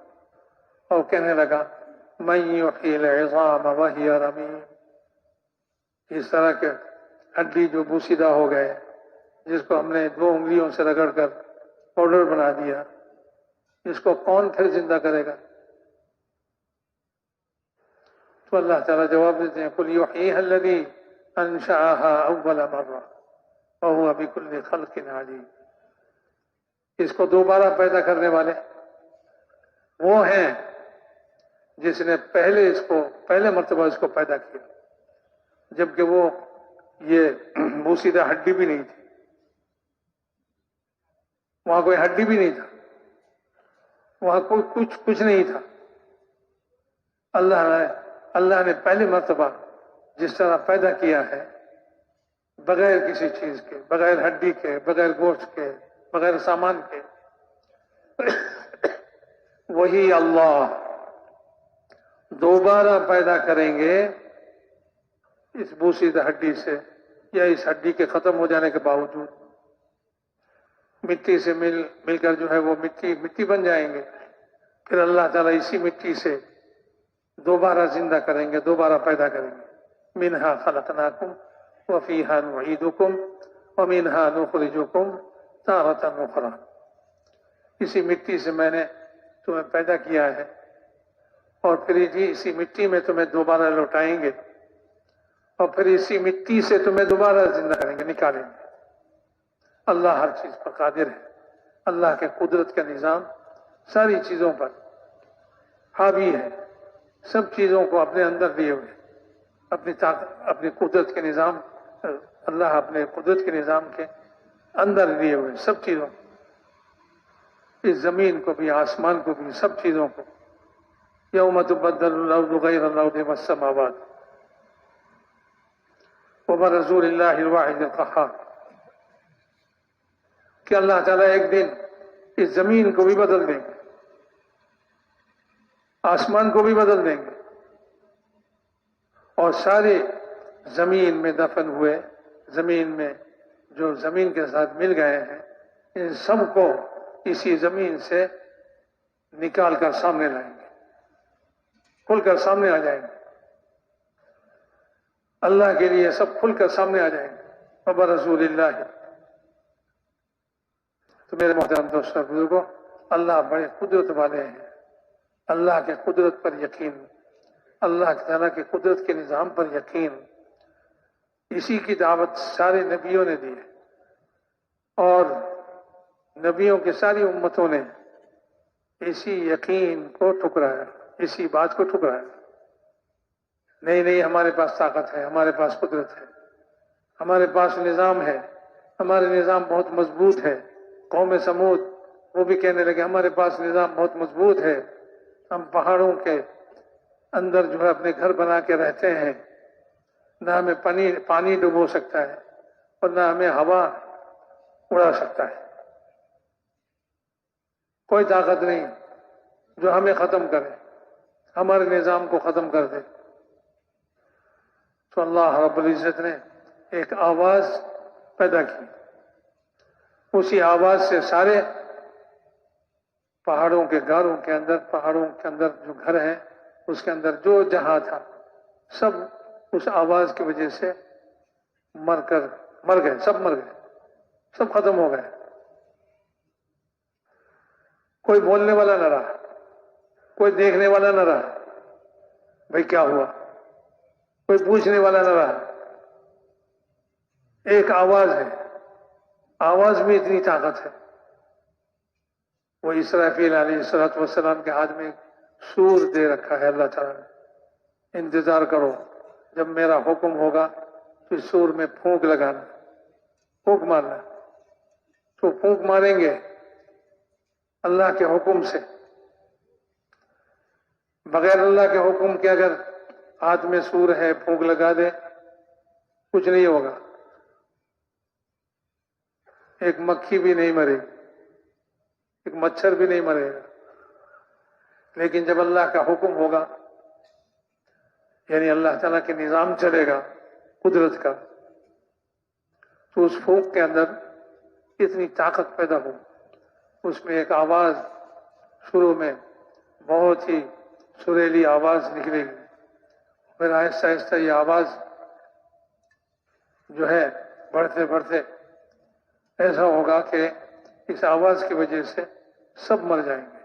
A: اور کہنے لگا من یحیی العظام وہی رمیم، اس طرح کے ہڈی جو بوسیدہ ہو گئے جس کو ہم نے 2 انگلیوں سے رگڑ کر پاؤڈر بنا دیا، اس کو کون پھر زندہ کرے گا؟ تو اللہ تعالیٰ جواب دیتے ہیں قل یحییھا الذی انشأھا اول مرہ وہو بکل خلق علیم، اس کو دوبارہ پیدا کرنے والے وہ ہیں جس نے پہلے مرتبہ اس کو پیدا کیا، جبکہ وہ یہ بوسیدہ ہڈی بھی نہیں تھی، وہاں کوئی ہڈی بھی نہیں تھا، وہاں کوئی کچھ نہیں تھا۔ اللہ نے پہلی مرتبہ جس طرح پیدا کیا ہے بغیر کسی چیز کے، بغیر ہڈی کے، بغیر گوشت کے، بغیر سامان کے، وہی اللہ دوبارہ پیدا کریں گے اس بوسیدہ ہڈی سے یا اس ہڈی کے ختم ہو جانے کے باوجود، مٹی سے مل کر جو ہے وہ مٹی بن جائیں گے، پھر اللہ تعالیٰ اسی مٹی سے دوبارہ زندہ کریں گے، دوبارہ پیدا کریں گے۔ منہا خلقناکم وفیہا نعیدکم ومنہا نخرجکم تارۃ اخری، اسی مٹی سے میں نے تمہیں پیدا کیا ہے اور پھر اسی مٹی میں تمہیں دوبارہ لوٹائیں گے اور پھر اسی مٹی سے تمہیں دوبارہ زندہ کریں گے، نکالیں گے۔ اللہ ہر چیز پر قادر ہے، اللہ کے قدرت کا نظام ساری چیزوں پر حاوی ہے، سب چیزوں کو اپنے اندر لیے ہوئے، اپنی قدرت کے نظام، اللہ اپنے قدرت کے نظام کے اندر لیے ہوئے سب چیزوں کو، اس زمین کو بھی، آسمان کو بھی، سب چیزوں کو۔ یوم تبدل الارض غیر الارض والسماوات وبرزوا للہ الواحد القہار، کہ اللہ تعالیٰ ایک دن اس زمین کو بھی بدل دیں گے، آسمان کو بھی بدل دیں گے، اور سارے زمین میں دفن ہوئے، زمین میں جو زمین کے ساتھ مل گئے ہیں، ان سب کو اسی زمین سے نکال کر سامنے لائیں گے، کھل کر سامنے آ جائیں گے، اللہ کے لیے سب کھل کر سامنے آ جائیں گے۔ وبرزوا للہ، تو میرے محترم دوستوں بزرگوں، اللہ بڑے قدرت والے ہیں، اللہ کے قدرت پر یقین، اللہ تعالیٰ کے قدرت کے نظام پر یقین، اسی کی دعوت سارے نبیوں نے دی ہے، اور نبیوں کی ساری امتوں نے اسی یقین کو ٹھکرایا، اسی بات کو ٹھکرایا۔ نہیں ہمارے پاس طاقت ہے، ہمارے پاس قدرت ہے، ہمارے پاس نظام ہے، ہمارا نظام بہت مضبوط ہے۔ قوم سمود وہ بھی کہنے لگے ہمارے پاس نظام بہت مضبوط ہے، ہم پہاڑوں کے اندر جو ہے اپنے گھر بنا کے رہتے ہیں، نہ ہمیں پانی ڈبو سکتا ہے اور نہ ہمیں ہوا اڑا سکتا ہے، کوئی طاقت نہیں جو ہمیں ختم کرے، ہمارے نظام کو ختم کر دے۔ تو اللہ رب العزت نے ایک آواز پیدا کی، اسی آواز سے سارے پہاڑوں کے غاروں کے اندر جو گھر ہیں اس کے اندر جو جہاں تھا سب اس آواز کی وجہ سے مر گئے، سب ختم ہو گئے، کوئی بولنے والا نہ رہا، کوئی دیکھنے والا نہ رہا، بھئی کیا ہوا، کوئی پوچھنے والا نہ رہا۔ ایک آواز ہے، آواز میں اتنی طاقت ہے۔ وہ اسرافیل علیہ السلام کے ہاتھ میں سور دے رکھا ہے اللہ تعالیٰ نے، انتظار کرو، جب میرا حکم ہوگا تو اس سور میں پھونک لگانا، پھونک مارنا، تو پھونک ماریں گے اللہ کے حکم سے، بغیر اللہ کے حکم کے اگر ہاتھ میں سور ہے پھونک لگا دے کچھ نہیں ہوگا، ایک مکھی بھی نہیں مرے گی، ایک مچھر بھی نہیں مرے گا۔ لیکن جب اللہ کا حکم ہوگا، یعنی اللہ تعالیٰ کے نظام چلے گا قدرت کا، تو اس پھونک کے اندر اتنی طاقت پیدا ہو. اس میں ایک آواز شروع میں بہت ہی سریلی آواز نکلے گی، پھر آہستہ آہستہ یہ آواز جو ہے بڑھتے بڑھتے ایسا ہوگا کہ اس آواز کی وجہ سے سب مر جائیں گے.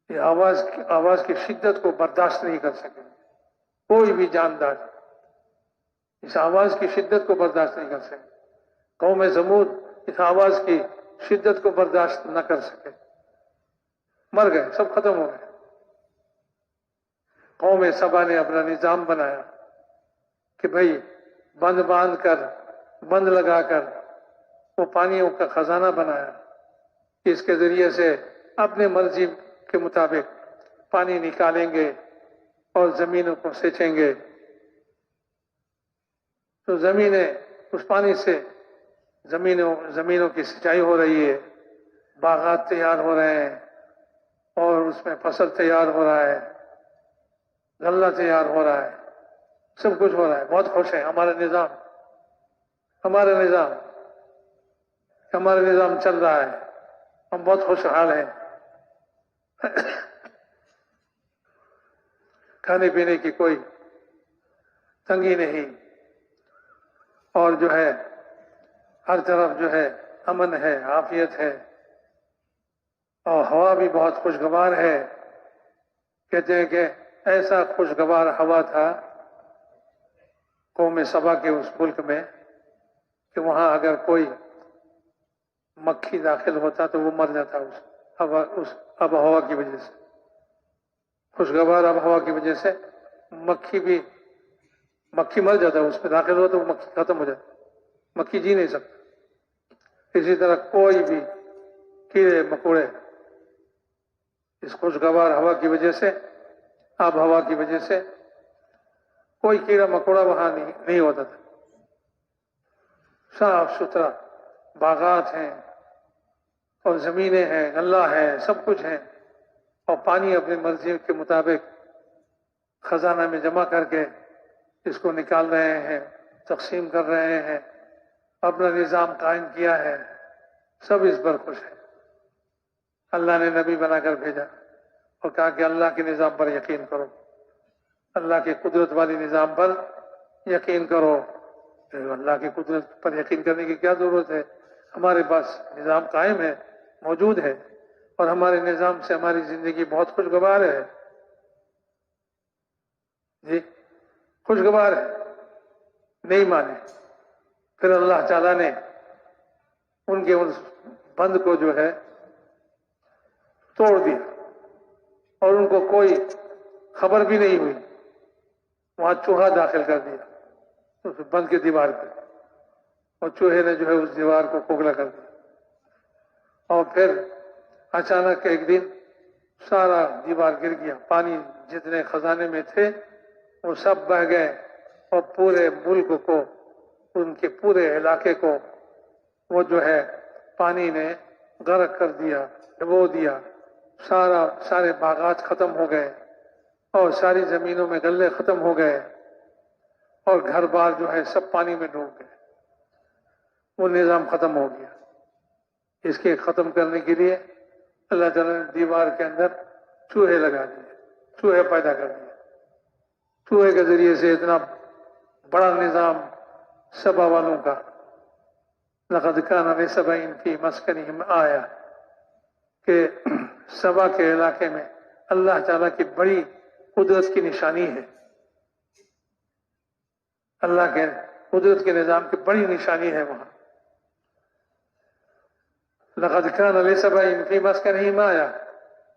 A: یہ آواز کی شدت کو برداشت نہیں کر سکے کوئی بھی جاندار، اس آواز کی شدت کو برداشت نہیں کر سکے. قوم سمود اس آواز کی شدت کو برداشت نہ کر سکے، مر گئے، سب ختم ہو گئے. قوم سبا نے اپنا نظام بنایا کہ بھئی بند باندھ کر، بند لگا کر وہ پانیوں کا خزانہ بنایا، اس کے ذریعے سے اپنے مرضی کے مطابق پانی نکالیں گے اور زمینوں کو سینچیں گے. تو زمینیں اس پانی سے زمینوں کی سینچائی ہو رہی ہے، باغات تیار ہو رہے ہیں اور اس میں فصل تیار ہو رہا ہے، غلہ تیار ہو رہا ہے، سب کچھ ہو رہا ہے. بہت خوش ہیں. ہمارا نظام چل رہا ہے، ہم بہت خوشحال ہیں. کھانے پینے کی کوئی تنگی نہیں، اور جو ہے ہر طرف جو ہے امن ہے، عافیت ہے، اور ہوا بھی بہت خوشگوار ہے. کہتے ہیں کہ ایسا خوشگوار ہوا تھا قوم سبا کے اس ملک میں کہ وہاں اگر کوئی مکھی داخل ہوتا تو وہ مر جاتا اس آب و ہوا کی وجہ سے. خوشگوار آب و ہوا کی وجہ سے مکھی مر جاتا، اس میں داخل ہو تو وہ مکھی ختم ہو جاتی، مکھی جی نہیں سکتا. اسی طرح کوئی بھی کیڑے مکوڑے اس خوشگوار ہوا کی وجہ سے، آب ہوا کی وجہ سے کوئی کیڑا مکوڑا وہاں نہیں ہوتا تھا. صاف ستھرا باغات ہیں اور زمینیں ہیں، غلہ ہے، سب کچھ ہے، اور پانی اپنی مرضی کے مطابق خزانہ میں جمع کر کے اس کو نکال رہے ہیں، تقسیم کر رہے ہیں، اپنا نظام قائم کیا ہے. سب اس پر خوش ہیں. اللہ نے نبی بنا کر بھیجا اور کہا کہ اللہ کے نظام پر یقین کرو، اللہ کے قدرت والی نظام پر یقین کرو. اللہ کی قدرت پر یقین کرنے کی کیا ضرورت ہے؟ ہمارے پاس نظام قائم ہے، موجود ہے، اور ہمارے نظام سے ہماری زندگی بہت خوشگوار ہے. جی خوشگوار ہے. نہیں مانے، پھر اللہ تعالیٰ نے ان کے اس بند کو جو ہے توڑ دیا اور ان کو کوئی خبر بھی نہیں ہوئی. وہاں چوہا داخل کر دیا اس بند کی دیوار پہ، اور چوہے نے جو ہے اس دیوار کو کھوکھلا کر دیا. اور پھر اچانک ایک دن سارا دیوار گر گیا، پانی جتنے خزانے میں تھے وہ سب بہہ گئے، اور پورے ملک کو، ان کے پورے علاقے کو وہ جو ہے پانی نے غرق کر دیا، ڈبو دیا. سارے باغات ختم ہو گئے اور ساری زمینوں میں غلے ختم ہو گئے، اور گھر بار جو ہے سب پانی میں ڈوب گئے. وہ نظام ختم ہو گیا. اس کے ختم کرنے کے لیے اللہ تعالیٰ نے دیوار کے اندر چوہے لگا دیے، چوہے پیدا کر دیے. چوہے کے ذریعے سے اتنا بڑا نظام سبا والوں کا. لقد کان لسبأ فی مسکنہم آیہ، کہ سبا کے علاقے میں اللہ تعالیٰ کی بڑی قدرت کی نشانی ہے. اللہ کے قدرت کے نظام کی بڑی نشانی ہے وہاں. لقد کان لسبأ فی مسکنہم آیہ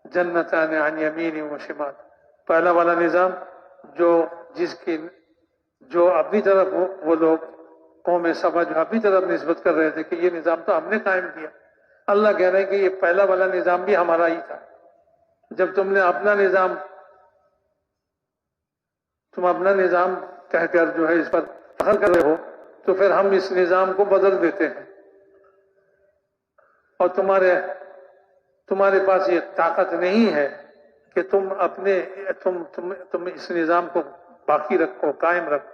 A: جنتان عن یمین و شمال. پہلا والا نظام جو اپنی طرف وہ لوگ قوم سبا جو اپنی طرف نسبت کر رہے تھے کہ یہ نظام تو ہم نے قائم کیا. اللہ کہہ رہے ہیں کہ یہ پہلا والا نظام بھی ہمارا ہی تھا. جب تم اپنا نظام کہہ کر جو ہے اس پر فخر کر رہے ہو تو پھر ہم اس نظام کو بدل دیتے ہیں، اور تمہارے پاس یہ طاقت نہیں ہے کہ تم اس نظام کو باقی رکھو، قائم رکھو.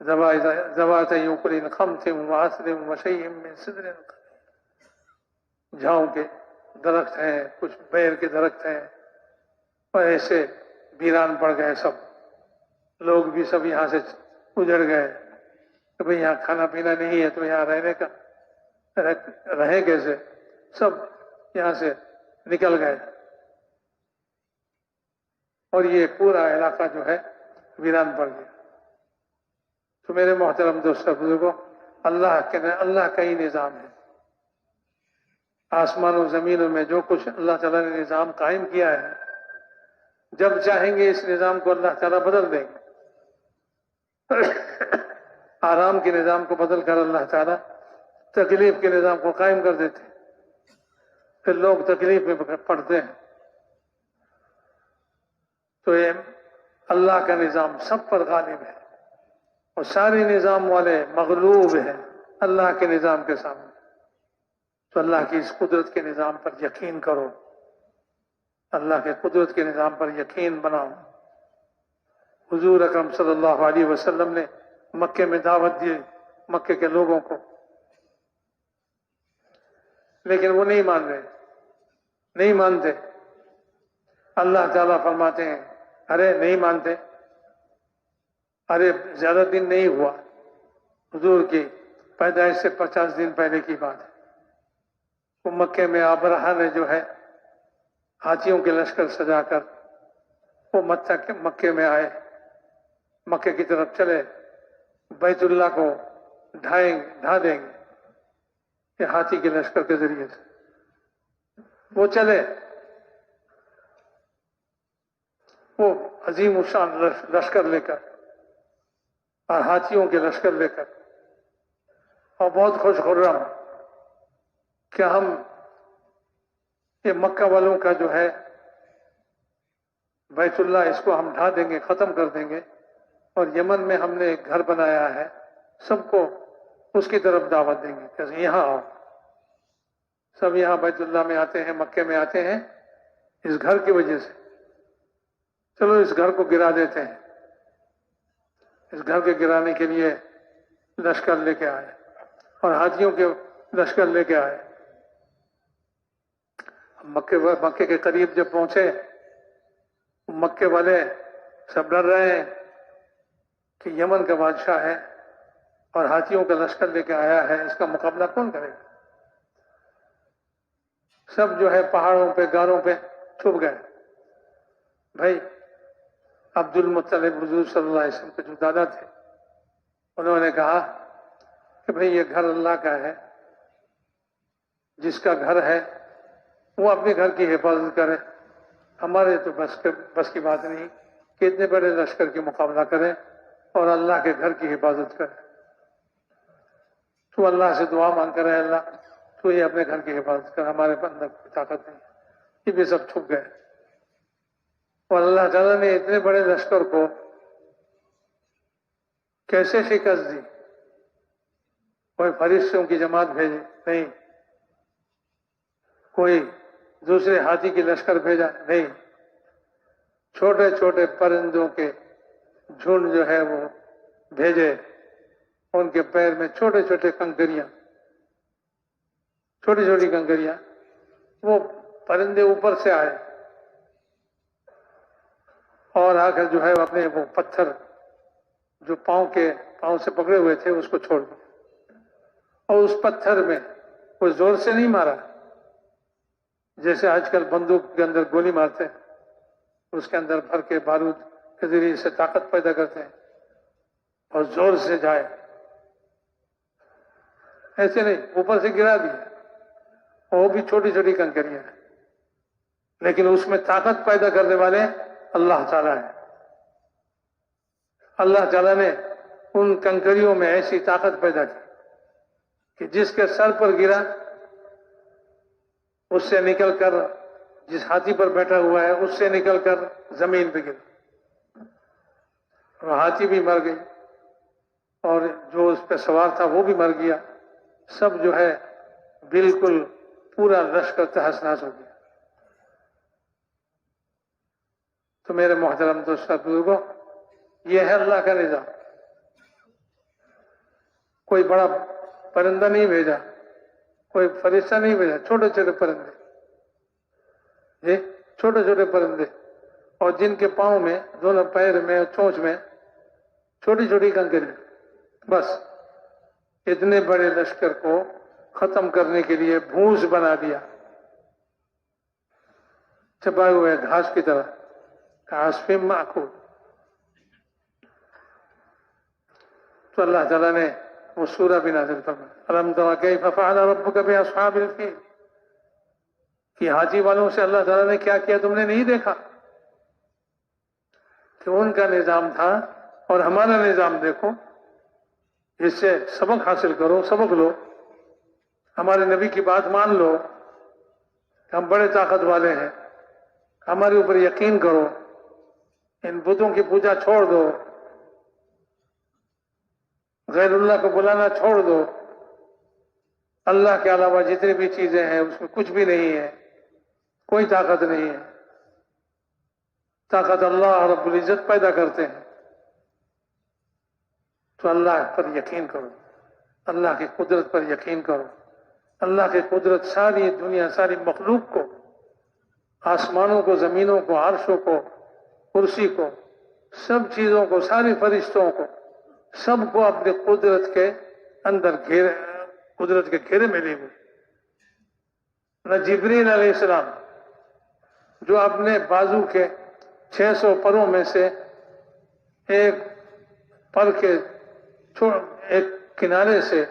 A: ذوات یقل خمس وعسل وشیء من سدر قلیل، جھاؤں کے درخت ہیں، کچھ بیر کے درخت ہیں، اور ایسے ویران پڑ گئے سب، لوگ بھی سب یہاں سے اجڑ گئے کہ بھئی یہاں کھانا پینا نہیں ہے تو یہاں رہنے کا رہیں کیسے، سب یہاں سے نکل گئے، اور یہ پورا علاقہ جو ہے ویران پڑ گیا۔ تو میرے محترم دوستو بزرگوں، اللہ کا ہی نظام ہے، آسمان و زمینوں میں جو کچھ اللہ تعالیٰ نے نظام قائم کیا ہے، جب چاہیں گے اس نظام کو اللہ تعالیٰ بدل دیں گے۔ آرام کے نظام کو بدل کر اللہ تعالیٰ تکلیف کے نظام کو قائم کر دیتے ہیں، پھر لوگ تکلیف میں پڑتے ہیں۔ تو یہ اللہ کا نظام سب پر غالب ہے، اور سارے نظام والے مغلوب ہیں اللہ کے نظام کے سامنے۔ تو اللہ کی اس قدرت کے نظام پر یقین کرو، اللہ کے قدرت کے نظام پر یقین بناؤ۔ حضور اکرم صلی اللہ علیہ وسلم نے مکے میں دعوت دی مکے کے لوگوں کو، لیکن وہ نہیں مان رہے، نہیں مانتے۔ اللہ تعالیٰ فرماتے ہیں ارے نہیں مانتے، ارے زیادہ دن نہیں ہوا، حضور کی پیدائش سے 50 دن پہلے کی بات ہے، وہ مکے میں ابرہہ نے جو ہے ہاتھیوں کے لشکر سجا کر وہ مکے میں آئے، مکے کی طرف چلے، بیت اللہ کو ڈھا دیں گے یہ ہاتھی کے لشکر کے ذریعے سے۔ وہ چلے، وہ عظیم الشان لشکر لے کر اور ہاتھیوں کے لشکر لے کر، اور بہت خوش خرم کہ ہم یہ مکہ والوں کا جو ہے بیت اللہ اس کو ہم ڈھا دیں گے، ختم کر دیں گے، اور یمن میں ہم نے ایک گھر بنایا ہے، سب کو اس کی طرف دعوت دیں گے کہ یہاں آؤ۔ سب یہاں بیت اللہ میں آتے ہیں، مکے میں آتے ہیں اس گھر کی وجہ سے، چلو اس گھر کو گرا دیتے ہیں۔ اس گھر کے گرانے کے لیے لشکر لے کے آئے اور ہاتھیوں کے لشکر لے کے آئے۔ مکے کے قریب جب پہنچے، مکے والے سب ڈر رہے ہیں کہ یمن کا بادشاہ ہے اور ہاتھیوں کا لشکر لے کے آیا ہے، اس کا مقابلہ کون کرے گا؟ سب جو ہے پہاڑوں پہ غاروں پہ چھپ گئے۔ بھائی عبد المطلب حضور صلی اللہ علیہ وسلم کے جو دادا تھے، انہوں نے کہا کہ بھئی یہ گھر اللہ کا ہے، جس کا گھر ہے وہ اپنے گھر کی حفاظت کرے، ہمارے تو بس کی بات نہیں کہ اتنے بڑے لشکر کی مقابلہ کریں اور اللہ کے گھر کی حفاظت کرے۔ تو اللہ سے دعا مانگ کر ہے اللہ تو یہ اپنے گھر کی حفاظت کر، ہمارے اندر کوئی طاقت نہیں۔ یہ بھی سب چھپ گئے، اور اللہ تعالیٰ نے اتنے بڑے لشکر کو کیسے شکست دی؟ کوئی فرشتوں کی جماعت بھیجے نہیں، کوئی دوسرے ہاتھی کی لشکر بھیجا نہیں، چھوٹے چھوٹے پرندوں کے جھنڈ جو ہے وہ بھیجے، ان کے پیر میں چھوٹے چھوٹے کنکریاں، چھوٹی چھوٹی کنکریاں، وہ پرندے اوپر سے آئے اور آ کر جو ہے اپنے وہ پتھر جو پاؤں سے پکڑے ہوئے تھے اس کو چھوڑ دیا، اور اس پتھر میں کوئی زور سے نہیں مارا جیسے آج کل بندوق کے اندر گولی مارتے ہیں، اس کے اندر بھر کے بارود کے ذریعے سے طاقت پیدا کرتے ہیں اور زور سے جائے، ایسے نہیں، اوپر سے گرا دیا، وہ بھی چھوٹی چھوٹی کنکریاں ہیں، لیکن اس میں طاقت پیدا کرنے والے اللہ تعالیٰ ہے۔ اللہ تعالیٰ نے ان کنکریوں میں ایسی طاقت پیدا کی کہ جس کے سر پر گرا اس سے نکل کر، جس ہاتھی پر بیٹھا ہوا ہے اس سے نکل کر زمین پہ گرا، اور ہاتھی بھی مر گئی اور جو اس پہ سوار تھا وہ بھی مر گیا، سب جو ہے بالکل پورا لشکر تہس نہس ہو گیا۔ تو میرے محترم دوستو بزرگوں، یہ ہے اللہ کا نظام، کوئی بڑا پرندہ نہیں بھیجا، کوئی فرشتہ نہیں بھیجا، چھوٹے چھوٹے پرندے، جی چھوٹے چھوٹے پرندے، اور جن کے پاؤں میں، دونوں پیر میں اور چونچ میں چھوٹی چھوٹی کنکریاں، بس اتنے بڑے لشکر کو ختم کرنے کے لیے بھوس بنا دیا، چھپائے ہوئے گھاس کی طرح، کعصف مأکول۔ تو اللہ تعالیٰ نے وہ سورہ بھی نازل فرمایا، الم تر کیف فعل ربک باصحاب الفیل، کہ حاجی والوں سے اللہ تعالیٰ نے کیا کیا تم نے نہیں دیکھا؟ کہ ان کا نظام تھا اور ہمارا نظام دیکھو، اس سے سبق حاصل کرو، سبق لو، ہمارے نبی کی بات مان لو کہ ہم بڑے طاقت والے ہیں، ہمارے اوپر یقین کرو، ان بتوں کی پوجا چھوڑ دو، غیر اللہ کو بلانا چھوڑ دو، اللہ کے علاوہ جتنی بھی چیزیں ہیں اس میں کچھ بھی نہیں ہے، کوئی طاقت نہیں ہے، طاقت اللہ رب العزت پیدا کرتے ہیں۔ تو اللہ پر یقین کرو، اللہ کی قدرت پر یقین کرو، اللہ کی قدرت ساری دنیا، ساری مخلوق کو، آسمانوں کو، زمینوں کو، عرشوں کو، کرسی کو، سب چیزوں کو، ساری فرشتوں کو، سب کو اپنی قدرت کے اندر گھیرے، قدرت کے گھیرے میں لیے ہوئے۔ نہ جبریل علیہ السلام جو اپنے بازو کے 600 پروں میں سے ایک پر کے ایک کنارے سے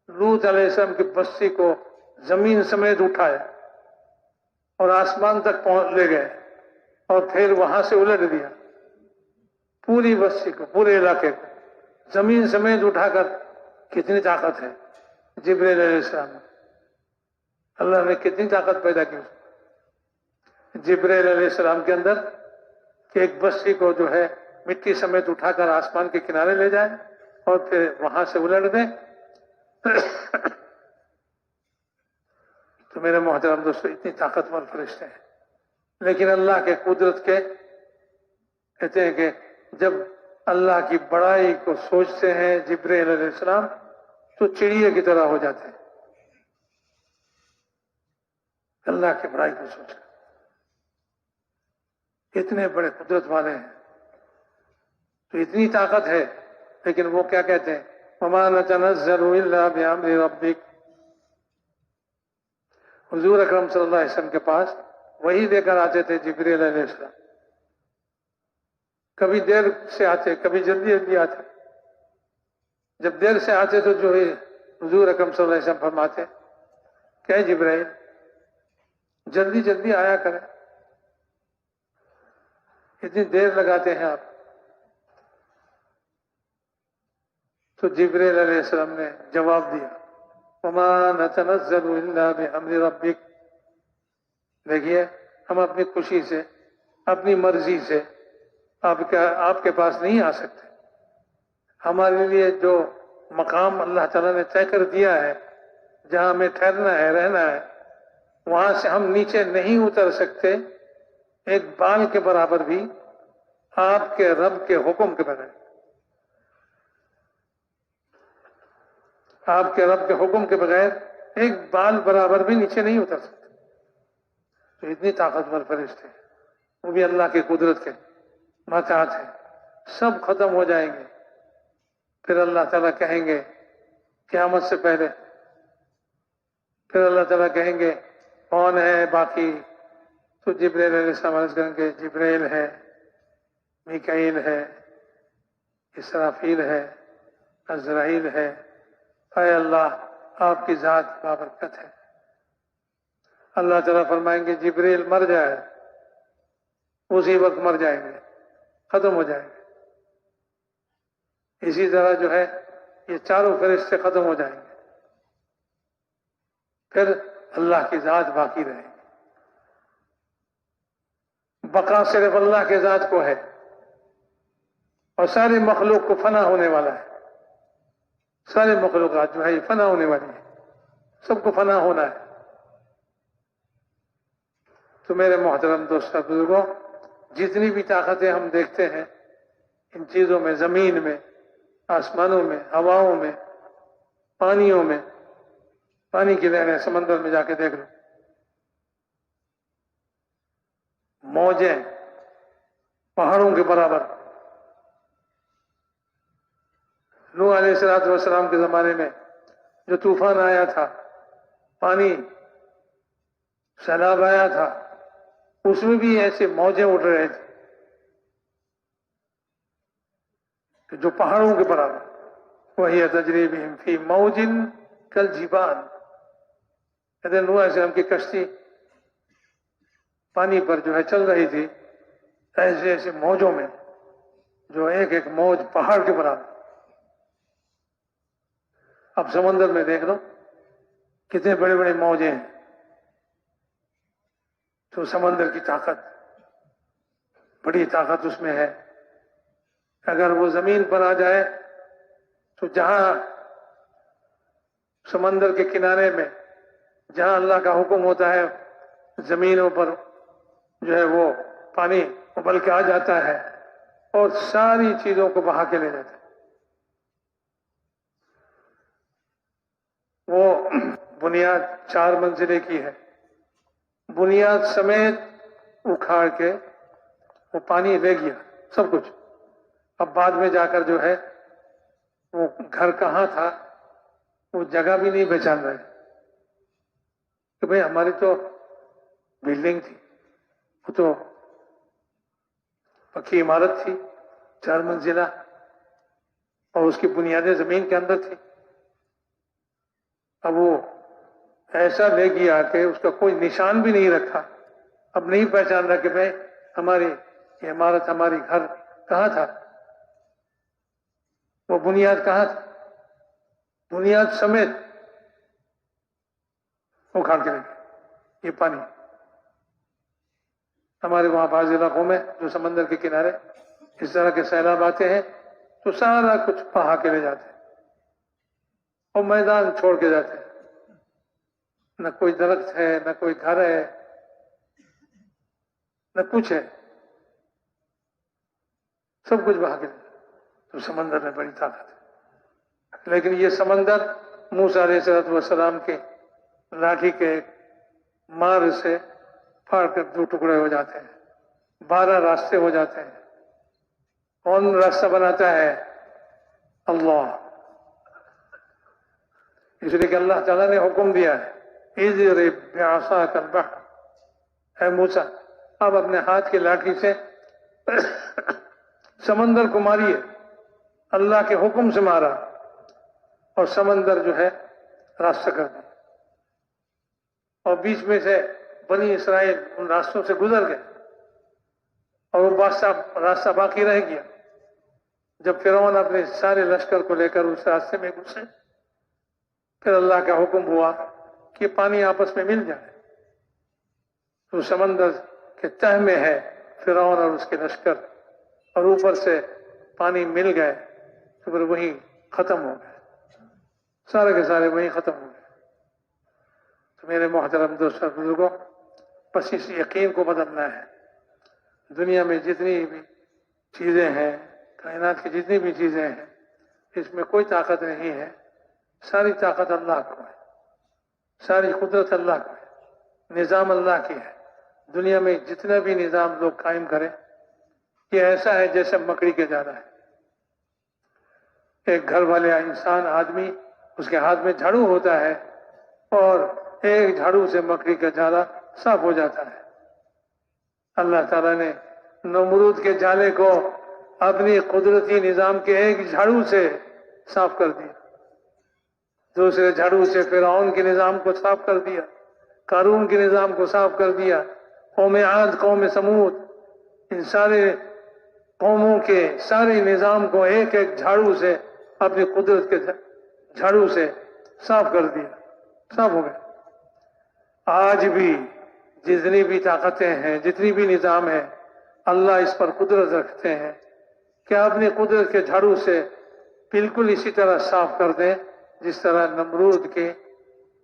A: لوط علیہ السلام کی بستی کو زمین سمیت اٹھائے اور آسمان تک پہنچ لے گئے اور پھر وہاں سے الٹ دیا، پوری بستی کو، پورے علاقے کو زمین سمیت اٹھا کر، کتنی طاقت ہے جبریل علیہ السلام میں، اللہ نے کتنی طاقت پیدا کی جبریل علیہ السلام کے اندر کہ ایک بستی کو جو ہے مٹی سمیت اٹھا کر آسمان کے کنارے لے جائے اور پھر وہاں سے الٹ دیں۔ تو میرے محترم دوستو، اتنی طاقتور فرشتے ہیں، لیکن اللہ کے قدرت کے کہتے ہیں کہ جب اللہ کی بڑائی کو سوچتے ہیں جبریل علیہ السلام تو چڑیے کی طرح ہو جاتے ہیں، اللہ کی بڑائی کو سوچ کر، اتنے بڑے قدرت والے ہیں، تو اتنی طاقت ہے، لیکن وہ کیا کہتے ہیں، وَمَا نَتَنَزَّلُ إِلَّا بِأَمْرِ رَبِّكَ۔ حضور اکرم صلی اللہ علیہ وسلم کے پاس وہی لے کر آتے تھے جبریل علیہ السلام، کبھی دیر سے آتے، کبھی جلدی جلدی آتے۔ جب دیر سے آتے تو جو ہے حضور اکرم صلی اللہ علیہ وسلم فرماتے کہ اے جبرائیل جلدی جلدی آیا کریں، اتنی دیر لگاتے ہیں آپ۔ تو جبریل علیہ السلام نے جواب دیا، وَمَا نَتَنَزَّلُ إِلَّا بِأَمْرِ رَبِّكَ۔ دیکھیے، ہم اپنی خوشی سے، اپنی مرضی سے آپ کے پاس نہیں آ سکتے، ہمارے لیے جو مقام اللہ تعالیٰ نے طے کر دیا ہے، جہاں ہمیں ٹھہرنا ہے، رہنا ہے، وہاں سے ہم نیچے نہیں اتر سکتے ایک بال کے برابر بھی، آپ کے رب کے حکم کے بغیر، آپ کے رب کے حکم کے بغیر ایک بال برابر بھی نیچے نہیں اتر سکتے۔ تو اتنی طاقتور فرشتے ہیں، وہ بھی اللہ کی قدرت کے محتاط ہیں، سب ختم ہو جائیں گے۔ پھر اللہ تعالیٰ کہیں گے قیامت سے پہلے، پھر اللہ تعالیٰ کہیں گے کون ہے باقی؟ تو جبریل علیہ السلام عرض کریں گے جبریل ہے، میکائیل ہے، اسرافیل ہے، عزرائیل ہے۔ اے اللہ، آپ کی ذات بابرکت ہے۔ اللہ تعالیٰ فرمائیں گے جبریل مر جائے، اسی وقت مر جائیں گے، ختم ہو جائیں گے۔ اسی طرح جو ہے یہ چاروں فرشتے ختم ہو جائیں گے، پھر اللہ کی ذات باقی رہے گی۔ بقا صرف اللہ کے ذات کو ہے، اور سارے مخلوق کو فنا ہونے والا ہے، سارے مخلوقات جو ہے یہ فنا ہونے والی ہے، سب کو فنا ہونا ہے۔ تو میرے محترم دوستو بزرگوں، جتنی بھی طاقتیں ہم دیکھتے ہیں ان چیزوں میں، زمین میں، آسمانوں میں، ہواؤں میں، پانیوں میں، پانی کی لہریں سمندر میں جا کے دیکھ لو، موجیں پہاڑوں کے برابر۔ نوح علیہ السلام کے زمانے میں جو طوفان آیا تھا، پانی سیلاب آیا تھا، اس میں بھی ایسے موجیں اٹھ رہے تھے کہ جو پہاڑوں کے برابر۔ وہی تجری بہم فی موج کالجبال، کہتے ہیں نوح علیہ السلام کی کشتی پانی پر جو ہے چل رہی تھی، ایسے ایسے موجوں میں، جو ایک ایک موج پہاڑ کے برابر۔ اب سمندر میں دیکھ لو کتنے بڑے بڑے موجیں ہیں۔ تو سمندر کی طاقت، بڑی طاقت اس میں ہے۔ اگر وہ زمین پر آ جائے تو جہاں سمندر کے کنارے میں جہاں اللہ کا حکم ہوتا ہے، زمینوں پر جو ہے وہ پانی ابل کے آ جاتا ہے اور ساری چیزوں کو بہا کے لے جاتا ہے۔ وہ بنیاد 4 منزلے کی ہے، بنیاد سمیت اکھاڑ کے وہ پانی لے گیا سب کچھ۔ اب بعد میں جا کر جو ہے وہ گھر کہاں تھا وہ جگہ بھی نہیں پہچان رہے کہ بھئی ہماری تو بلڈنگ تھی، وہ تو پکی عمارت تھی 4 منزلہ، اور اس کی بنیادیں زمین کے اندر تھی۔ اب وہ ایسا لے گیا کہ اس کا کوئی نشان بھی نہیں رکھا، اب نہیں پہچان رہا کہ بھئی ہماری یہ عمارت، ہماری گھر کہاں تھا، وہ بنیاد کہاں تھا، بنیاد سمیت اکھاڑ کے لے گئے۔ یہ پانی ہمارے وہاں بعض علاقوں میں جو سمندر کے کنارے اس طرح کے سیلاب آتے ہیں تو سارا کچھ بہا کے لے جاتے ہیں اور میدان چھوڑ کے جاتے ہیں، نہ کوئی درخت ہے، نہ کوئی گھر ہے، نہ کچھ ہے، سب کچھ بہا کے لے جاتے۔ تو سمندر میں بڑی طاقت ہے، لیکن یہ سمندر موسیٰ علیہ السلام کے لاٹھی کے مار سے پھاڑ کر 2 ٹکڑے ہو جاتے ہیں، 12 راستے ہو جاتے ہیں۔ کون راستہ بناتا ہے؟ اللہ، اس لیے کہ اللہ تعالیٰ نے حکم دیا ہے اضرب بعصاک البحر، اے موسیٰ آپ اپنے ہاتھ کی لاٹھی سے سمندر کو ماریے۔ اللہ کے حکم سے مارا اور سمندر جو ہے راستہ کر دیا، اور بیچ میں سے بنی اسرائیل ان راستوں سے گزر گئے اور وہ راستہ باقی رہ گیا۔ جب فرعون اپنے سارے لشکر کو لے کر اس راستے میں گھسے، پھر اللہ کا حکم ہوا کہ پانی آپس میں مل جائے۔ تو سمندر کے تہ میں ہے فرعون اور اس کے لشکر، اور اوپر سے پانی مل گئے تو پھر وہی ختم ہو گئے، سارے کے سارے وہی ختم ہو گئے۔ تو میرے محترم دوستوں بزرگوں، بس اس یقین کو بدلنا ہے۔ دنیا میں جتنی بھی چیزیں ہیں، کائنات کی جتنی بھی چیزیں ہیں، اس میں کوئی طاقت نہیں ہے، ساری طاقت اللہ کو ہے، ساری قدرت اللہ کو ہے، نظام اللہ کی ہے۔ دنیا میں جتنا بھی نظام لوگ قائم کریں، یہ ایسا ہے جیسے مکڑی کے جالا ہے۔ ایک گھر والے انسان، آدمی، اس کے ہاتھ میں جھاڑو ہوتا ہے اور ایک جھاڑو سے مکڑی کا جالا صاف ہو جاتا ہے۔ اللہ تعالیٰ نے نمرود کے جالے کو اپنی قدرتی نظام کے ایک جھاڑو سے صاف کر دیا، دوسرے جھاڑو سے فرعون کے نظام کو صاف کر دیا، قارون کے نظام کو صاف کر دیا، قوم عاد، قوم سمود، ان سارے قوموں کے سارے نظام کو ایک ایک جھاڑو سے، اپنی قدرت کے جھاڑو سے صاف کر دیا، صاف ہو گئے۔ آج بھی جتنی بھی طاقتیں ہیں، جتنی بھی نظام ہے، اللہ اس پر قدرت رکھتے ہیں کہ اپنی قدرت کے جھاڑو سے بالکل اسی طرح صاف کر دیں جس طرح نمرود کے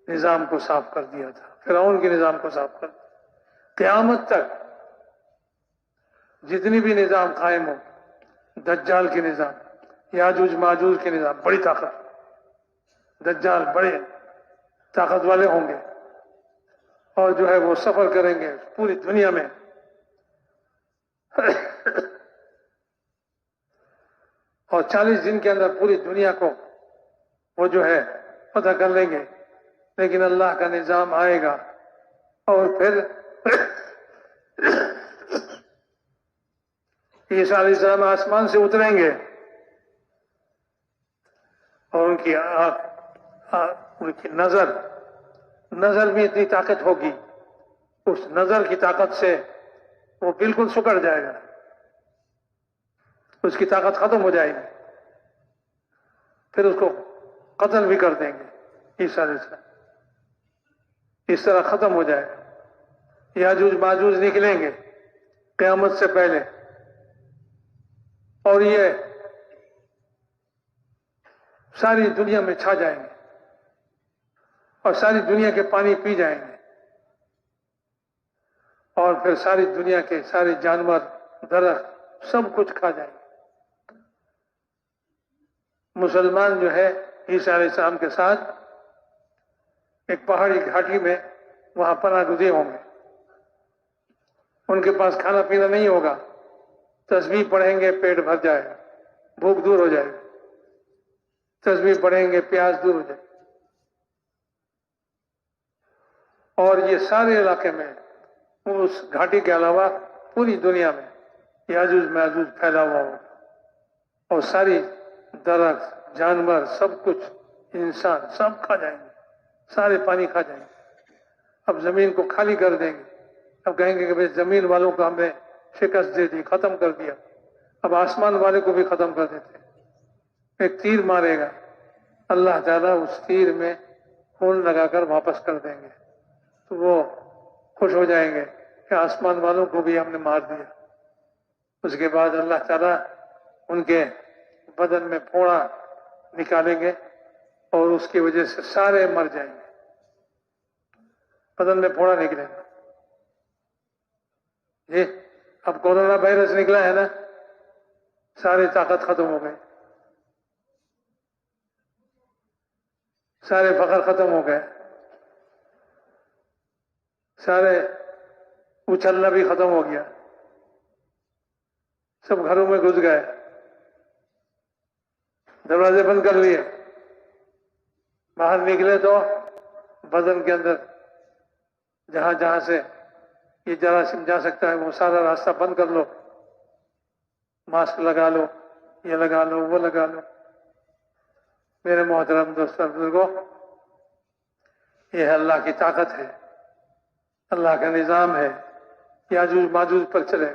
A: نظام کو صاف کر دیا تھا، فرعون کے نظام کو صاف کر دیا۔ قیامت تک جتنی بھی نظام قائم ہو، دجال کے نظام، یاجوج ماجوج کے نظام، بڑی طاقت، دجال بڑے طاقت والے ہوں گے اور جو ہے وہ سفر کریں گے پوری دنیا میں اور 40 دن کے اندر پوری دنیا کو وہ جو ہے فتح کر لیں گے. لیکن اللہ کا نظام آئے گا اور پھر عیسیٰ علیہ السلام آسمان سے اتریں گے اور ان کی نظر میں اتنی طاقت ہوگی، اس نظر کی طاقت سے وہ بالکل سکڑ جائے گا، اس کی طاقت ختم ہو جائے گی، پھر اس کو قتل بھی کر دیں گے عیسیٰ علیہ السلام. اس طرح ختم ہو جائے گا. یاجوج ماجوج نکلیں گے قیامت سے پہلے اور یہ ساری دنیا میں چھا جائیں گے اور ساری دنیا کے پانی پی جائیں گے اور پھر ساری دنیا کے سارے جانور درخت سب کچھ کھا جائیں گے. مسلمان جو ہے عیسیٰ علیہ السلام کے ساتھ ایک پہاڑی گھاٹی میں وہاں پناہ گزین ہوں گے. ان کے پاس کھانا پینا نہیں ہوگا، تسبیح پڑھیں گے پیٹ بھر جائے گا، بھوک دور ہو جائے گی، تسبیح پڑھیں گے پیاس دور ہو جائے گی. اور یہ سارے علاقے میں اس گھاٹی کے علاوہ پوری دنیا میں یاجوج ماجوج پھیلا ہوا ہوگا اور ساری درخت جانور سب کچھ انسان سب کھا جائیں گے، سارے پانی کھا جائیں گے. اب زمین کو خالی کر دیں گے. اب کہیں گے کہ بھئی زمین والوں کو ہم نے شکست دے دی، ختم کر دیا، اب آسمان والے کو بھی ختم کر دیتے. ایک تیر مارے گا، اللہ تعالیٰ اس تیر میں خون لگا کر واپس کر دیں گے تو وہ خوش ہو جائیں گے کہ آسمان والوں کو بھی ہم نے مار دیا. اس کے بعد اللہ تعالیٰ ان کے بدن میں پھوڑا نکالیں گے اور اس کی وجہ سے سارے مر جائیں گے. بدن میں پھوڑا نکلے گا. جی اب کورونا وائرس نکلا ہے نا، ساری طاقت ختم ہو گئی، سارے فخر ختم ہو گئے، سارے اچھلنا بھی ختم ہو گیا، سب گھروں میں گھس گئے، دروازے بند کر لیے. باہر نکلے تو بدن کے اندر جہاں جہاں سے یہ جراثیم جا سکتا ہے وہ سارا راستہ بند کر لو، ماسک لگا لو، یہ لگا لو، وہ لگا لو. میرے محترم دوستوں بزرگوں، یہ ہے اللہ کی طاقت ہے، اللہ کا نظام ہے. یاجوج ماجوج پر چلے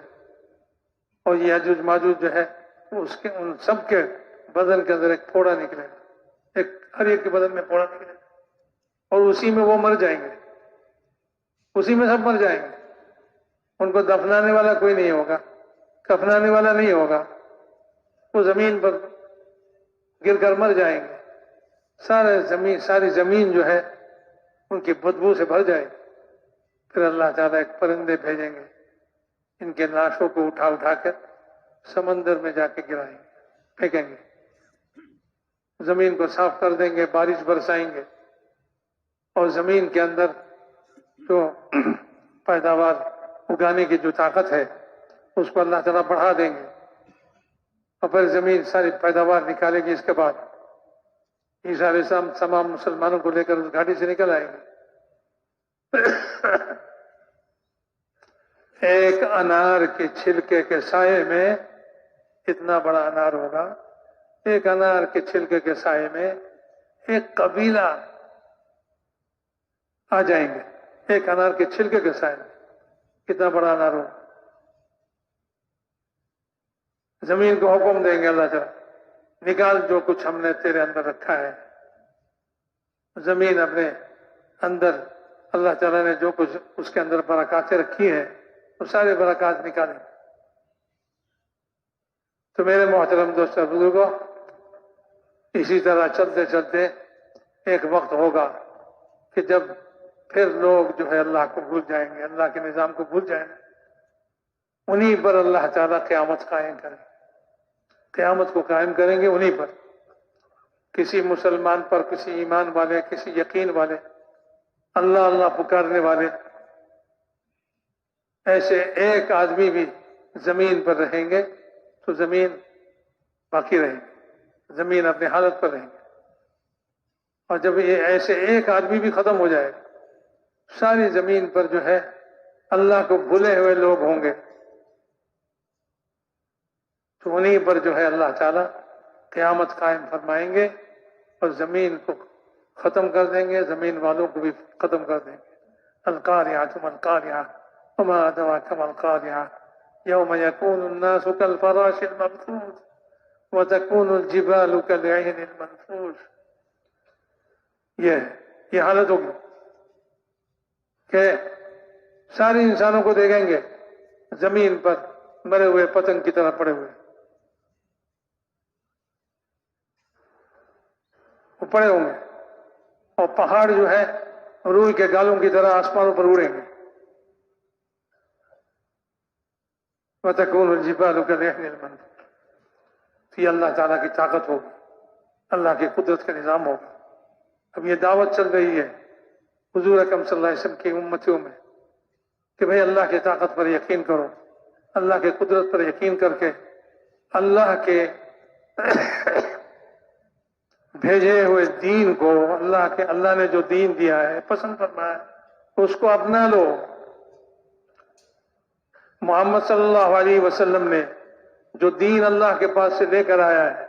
A: اور یہ یاجوج ماجوج جو ہے اس کے ان سب کے بدن کے اندر ایک پھوڑا نکلے گا، ہر ایک کے بدن میں پھوڑا نکلے گا اور اسی میں وہ مر جائیں گے، اسی میں سب مر جائیں گے. ان کو دفنانے والا کوئی نہیں ہوگا، کفنانے والا نہیں ہوگا، وہ زمین پر گر کر مر جائیں گے. ساری زمین جو ہے ان کی بدبو سے بھر جائے گی. پھر اللہ تعالیٰ ایک پرندے بھیجیں گے، ان کے لاشوں کو اٹھا اٹھا کر سمندر میں جا کے گرائیں گے، پھینکیں گے، زمین کو صاف کر دیں گے، بارش برسائیں گے اور زمین کے اندر جو پیداوار اگانے کی جو طاقت ہے اس کو اللہ تعالیٰ بڑھا دیں گے اور پھر زمین ساری پیداوار نکالے گی. اس کے بعد عیسیٰ علیہ السلام تمام مسلمانوں کو لے کر اس گھاٹی سے نکل آئیں گے. ایک انار کے چھلکے کے سائے میں اتنا بڑا انار ہوگا، ایک انار کے چھلکے کے سائے میں ایک قبیلہ آ جائیں گے. ایک انار کے چھلکے کے سائے میں کتنا بڑا انار ہوگا. زمین کو حکم دیں گے اللہ تعالیٰ، نکال جو کچھ ہم نے تیرے اندر رکھا ہے. زمین اپنے اندر اللہ تعالیٰ نے جو کچھ اس کے اندر برکاتیں رکھی ہیں وہ سارے برکات نکالیں. تو میرے محترم دوستوں بزرگوں، اسی طرح چلتے چلتے ایک وقت ہوگا کہ جب پھر لوگ جو ہے اللہ کو بھول جائیں گے، اللہ کے نظام کو بھول جائیں گے. انہی پر اللہ تعالیٰ قیامت قائم کریں گے، قیامت کو قائم کریں گے انہی پر. کسی مسلمان پر، کسی ایمان والے، کسی یقین والے، اللہ اللہ پکارنے والے، ایسے ایک آدمی بھی زمین پر رہیں گے تو زمین باقی رہے گی، زمین اپنی حالت پر رہیں گے. اور جب یہ ایسے ایک آدمی بھی ختم ہو جائے ساری زمین پر جو ہے اللہ کو بھولے ہوئے لوگ ہوں گے. تو انہیں پر جو ہے اللہ تعالیٰ قیامت قائم فرمائیں گے اور زمین کو ختم کر دیں گے، زمین والوں کو بھی ختم کر دیں گے. القاریعۃ ما القاریعۃ وما ادراک ما القاریعۃ یوم یکون الناس کالفراش المبثوث وتکون الجبال کالعہن المنفوش. یہ حالت ہوگی کہ سارے انسانوں کو دیکھیں گے زمین پر مرے ہوئے پتنگ کی طرح پڑے ہوئے، وہ پڑے ہوں گے، اور پہاڑ جو ہے روئی کے گالوں کی طرح آسمانوں پر اڑیں گے. وَتَكُونُ الْجِبَالُ كَالْعِهْنِ الْمَنْفُوشِ. تو یہ اللہ تعالیٰ کی طاقت ہوگی، اللہ کی قدرت کا نظام ہوگا. اب یہ دعوت چل رہی ہے حضور اکرم صلی اللہ علیہ وسلم کی امتیوں میں کہ بھئی اللہ کی طاقت پر یقین کرو، اللہ کی قدرت پر یقین کر کے اللہ کے بھیجے ہوئے دین کو، اللہ نے جو دین دیا ہے، پسند فرمایا ہے، اس کو اپنا لو. محمد صلی اللہ علیہ وسلم نے جو دین اللہ کے پاس سے لے کر آیا ہے،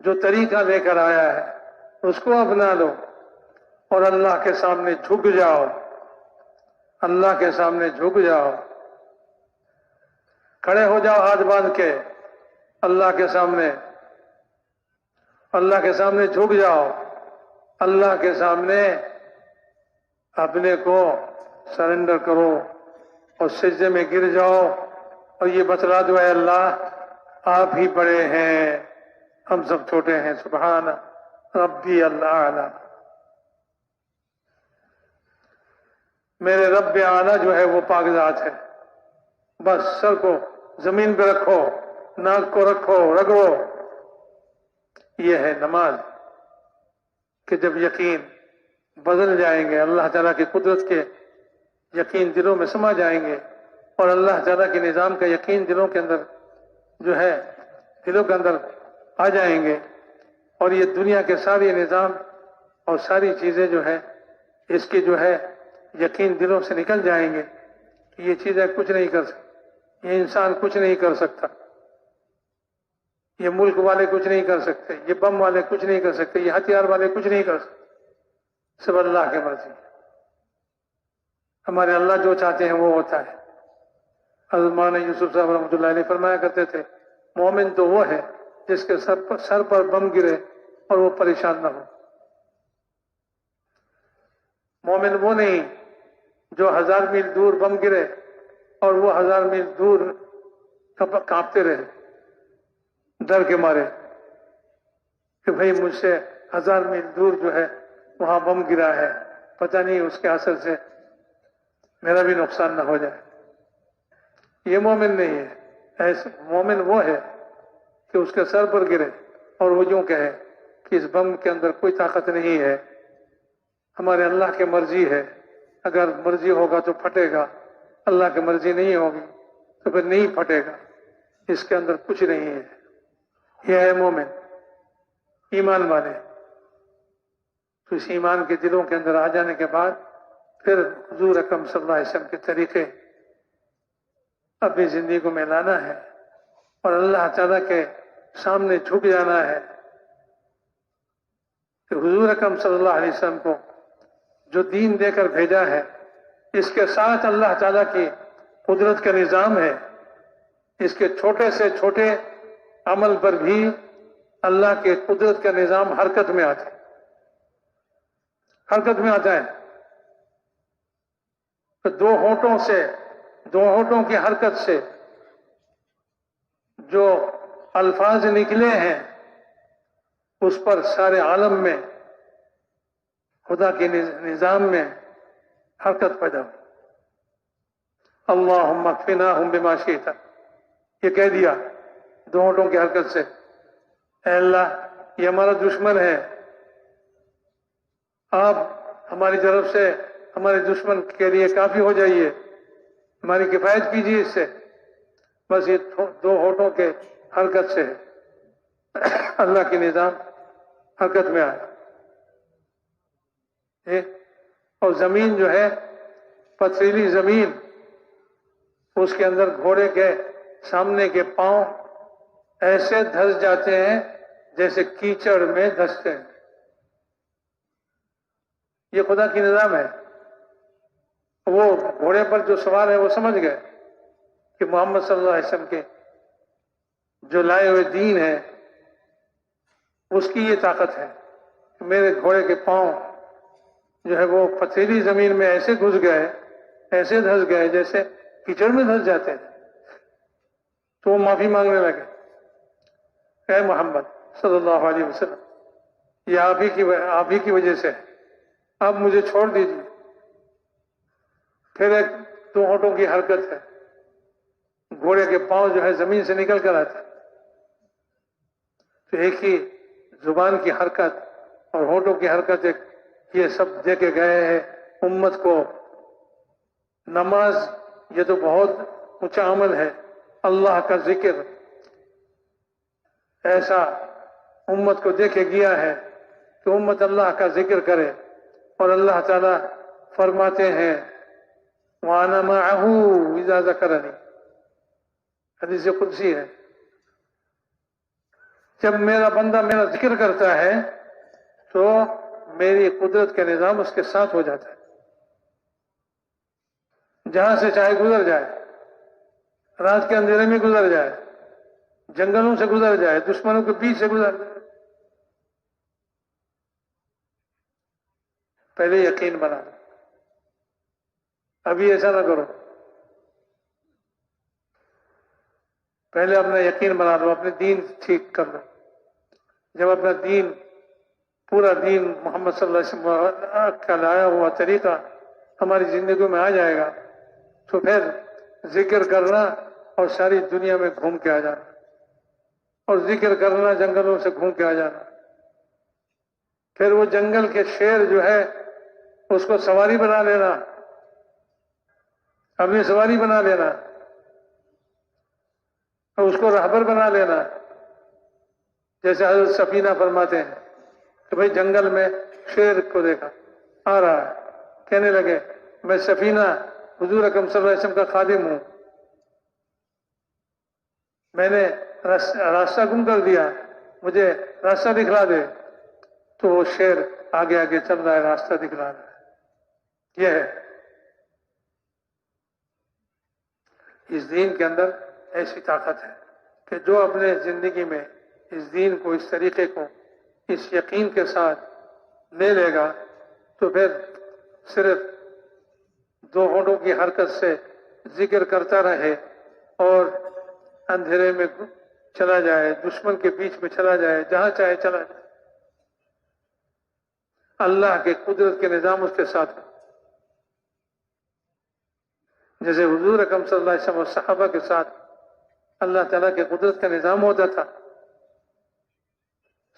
A: جو طریقہ لے کر آیا ہے، اس کو اپنا لو اور اللہ کے سامنے جھک جاؤ. اللہ کے سامنے جھک جاؤ، کھڑے ہو جاؤ ہاتھ باندھ کے اللہ کے سامنے، اللہ کے سامنے جھک جاؤ، اللہ کے سامنے اپنے کو سرنڈر کرو اور سجدے میں گر جاؤ اور یہ بتلا دو اے اللہ آپ ہی بڑے ہیں، ہم سب چھوٹے ہیں. سبحان ربی اللہ، میرے رب اعلیٰ جو ہے وہ پاک ذات ہے. بس سر کو زمین پہ رکھو، ناک کو رکھو، رگڑو. یہ ہے نماز کہ جب یقین بدل جائیں گے، اللہ تعالیٰ کی قدرت کے یقین دلوں میں سما جائیں گے اور اللہ تعالیٰ کے نظام کا یقین دلوں کے اندر جو ہے دلوں کے اندر آ جائیں گے، اور یہ دنیا کے سارے نظام اور ساری چیزیں جو ہے اس کی جو ہے یقین دلوں سے نکل جائیں گے. یہ چیزیں کچھ نہیں کر سکتی، یہ انسان کچھ نہیں کر سکتا، یہ ملک والے کچھ نہیں کر سکتے، یہ بم والے کچھ نہیں کر سکتے، یہ ہتھیار والے کچھ نہیں کر سکتے. سب اللہ کی مرضی. ہمارے اللہ جو چاہتے ہیں وہ ہوتا ہے. حضرت مولانا یوسف صاحب رحمۃ اللہ علیہ فرمایا کرتے تھے مومن تو وہ ہے جس کے سر پر بم گرے اور وہ پریشان نہ ہو. مومن وہ نہیں جو 1000 میل دور بم گرے اور وہ 1000 میل دور کانپتے رہے ڈر کے مارے کہ بھئی مجھ سے 1000 میل دور جو ہے وہاں بم گرا ہے، پتہ نہیں اس کے اثر سے میرا بھی نقصان نہ ہو جائے. یہ مومن نہیں ہے. ایسے مومن وہ ہے کہ اس کے سر پر گرے اور وہ یوں کہے کہ اس بم کے اندر کوئی طاقت نہیں ہے، ہمارے اللہ کی مرضی ہے، اگر مرضی ہوگا تو پھٹے گا، اللہ کی مرضی نہیں ہوگی تو پھر نہیں پھٹے گا، اس کے اندر کچھ نہیں ہے. یہ ہے مومن، ایمان والے. تو اس ایمان کے دلوں کے اندر آ جانے کے بعد پھر حضور اکرم صلی اللہ علیہ وسلم کے طریقے اپنی زندگی میں لانا ہے اور اللہ تعالیٰ کے سامنے جھک جانا ہے کہ حضور اکرم صلی اللہ علیہ وسلم کو جو دین دے کر بھیجا ہے اس کے ساتھ اللہ تعالیٰ کی قدرت کا نظام ہے. اس کے چھوٹے سے چھوٹے عمل پر بھی اللہ کے قدرت کا نظام حرکت میں آتا ہے، حرکت میں آتا ہے. تو دو ہونٹوں کی حرکت سے جو الفاظ نکلے ہیں اس پر سارے عالم میں خدا کے نظام میں حرکت پیدا ہو. اللہم اکفناہم بما شئت، یہ کہہ دیا دو ہونٹوں کی حرکت سے، اے اللہ یہ ہمارا دشمن ہے، آپ ہماری طرف سے ہمارے دشمن کے لیے کافی ہو جائیے، ہماری کفایت کیجیے اس سے۔ بس یہ دو ہونٹوں کے حرکت سے اللہ کی نظام حرکت میں آیا۔ اور زمین جو ہے پتھریلی زمین، اس کے اندر گھوڑے کے سامنے کے پاؤں ایسے دھس جاتے ہیں جیسے کیچڑ میں دھستے ہیں۔ یہ خدا کی نظام ہے۔ وہ گھوڑے پر جو سوار ہے وہ سمجھ گئے کہ محمد صلی اللہ علیہ وسلم کے جو لائے ہوئے دین ہے اس کی یہ طاقت ہے کہ میرے گھوڑے کے پاؤں جو ہے وہ پتھریلی زمین میں ایسے گھس گئے، ایسے دھس گئے جیسے کیچڑ میں دھس جاتے ہیں۔ تو وہ معافی مانگنے لگے، اے محمد صلی اللہ علیہ وسلم، یہ آپ ہی کی وجہ سے ہے، آپ مجھے چھوڑ دیجیے۔ پھر ایک دو ہونٹوں کی حرکت ہے، گھوڑے کے پاؤں جو ہے زمین سے نکل کر آتے، تو ایک ہی زبان کی حرکت اور ہونٹوں کی حرکت، ایک یہ سب دے کے گئے ہیں امت کو۔ نماز یہ تو بہت اونچا عمل ہے، اللہ کا ذکر ایسا امت کو دے کے گیا ہے کہ امت اللہ کا ذکر کرے، اور اللہ تعالی فرماتے ہیں وَأَنَا مَعَهُ إِذَا ذَكَرَنِي، حدیث قدسی ہے، جب میرا بندہ میرا ذکر کرتا ہے تو میری قدرت کا نظام اس کے ساتھ ہو جاتا ہے، جہاں سے چاہے گزر جائے، رات کے اندھیرے میں گزر جائے، جنگلوں سے گزر جائے، دشمنوں کے بیچ سے گزر جائے۔ پہلے یقین بنا لو، ابھی ایسا نہ کرو، پہلے اپنا یقین بنا لو، اپنے دین ٹھیک کر لو۔ جب اپنا دین، پورا دین محمد صلی اللہ علیہ وسلم کا لایا ہوا طریقہ ہماری زندگی میں آ جائے گا تو پھر ذکر کرنا اور ساری دنیا میں گھوم کے آ جانا، اور ذکر کرنا جنگلوں سے گھوم کے آ جانا۔ پھر وہ جنگل کے شیر جو ہے اس کو سواری بنا لینا، اپنی سواری بنا لینا، اور اس کو رہبر بنا لینا۔ جیسے حضرت سفینہ فرماتے ہیں کہ بھئی جنگل میں شیر کو دیکھا آ رہا ہے، کہنے لگے میں سفینہ حضور اکرم صلی اللہ علیہ وسلم کا خادم ہوں، میں نے راستہ گم کر دیا، مجھے راستہ دکھلا دے۔ تو وہ شیر آگے آگے چل رہا ہے، راستہ دکھلا رہا ہے۔ یہ ہے اس دین کے اندر ایسی طاقت ہے کہ جو اپنے زندگی میں اس دین کو، اس طریقے کو، اس یقین کے ساتھ لے لے گا تو پھر صرف دو ہونٹوں کی حرکت سے ذکر کرتا رہے اور اندھیرے میں چلا جائے، دشمن کے بیچ میں چلا جائے، جہاں چاہے چلا جائے، اللہ کے قدرت کے نظام اس کے ساتھ ہو۔ جیسے حضور اکرم صلی اللہ علیہ وسلم اور صحابہ کے ساتھ اللہ تعالیٰ کے قدرت کا نظام ہوتا تھا۔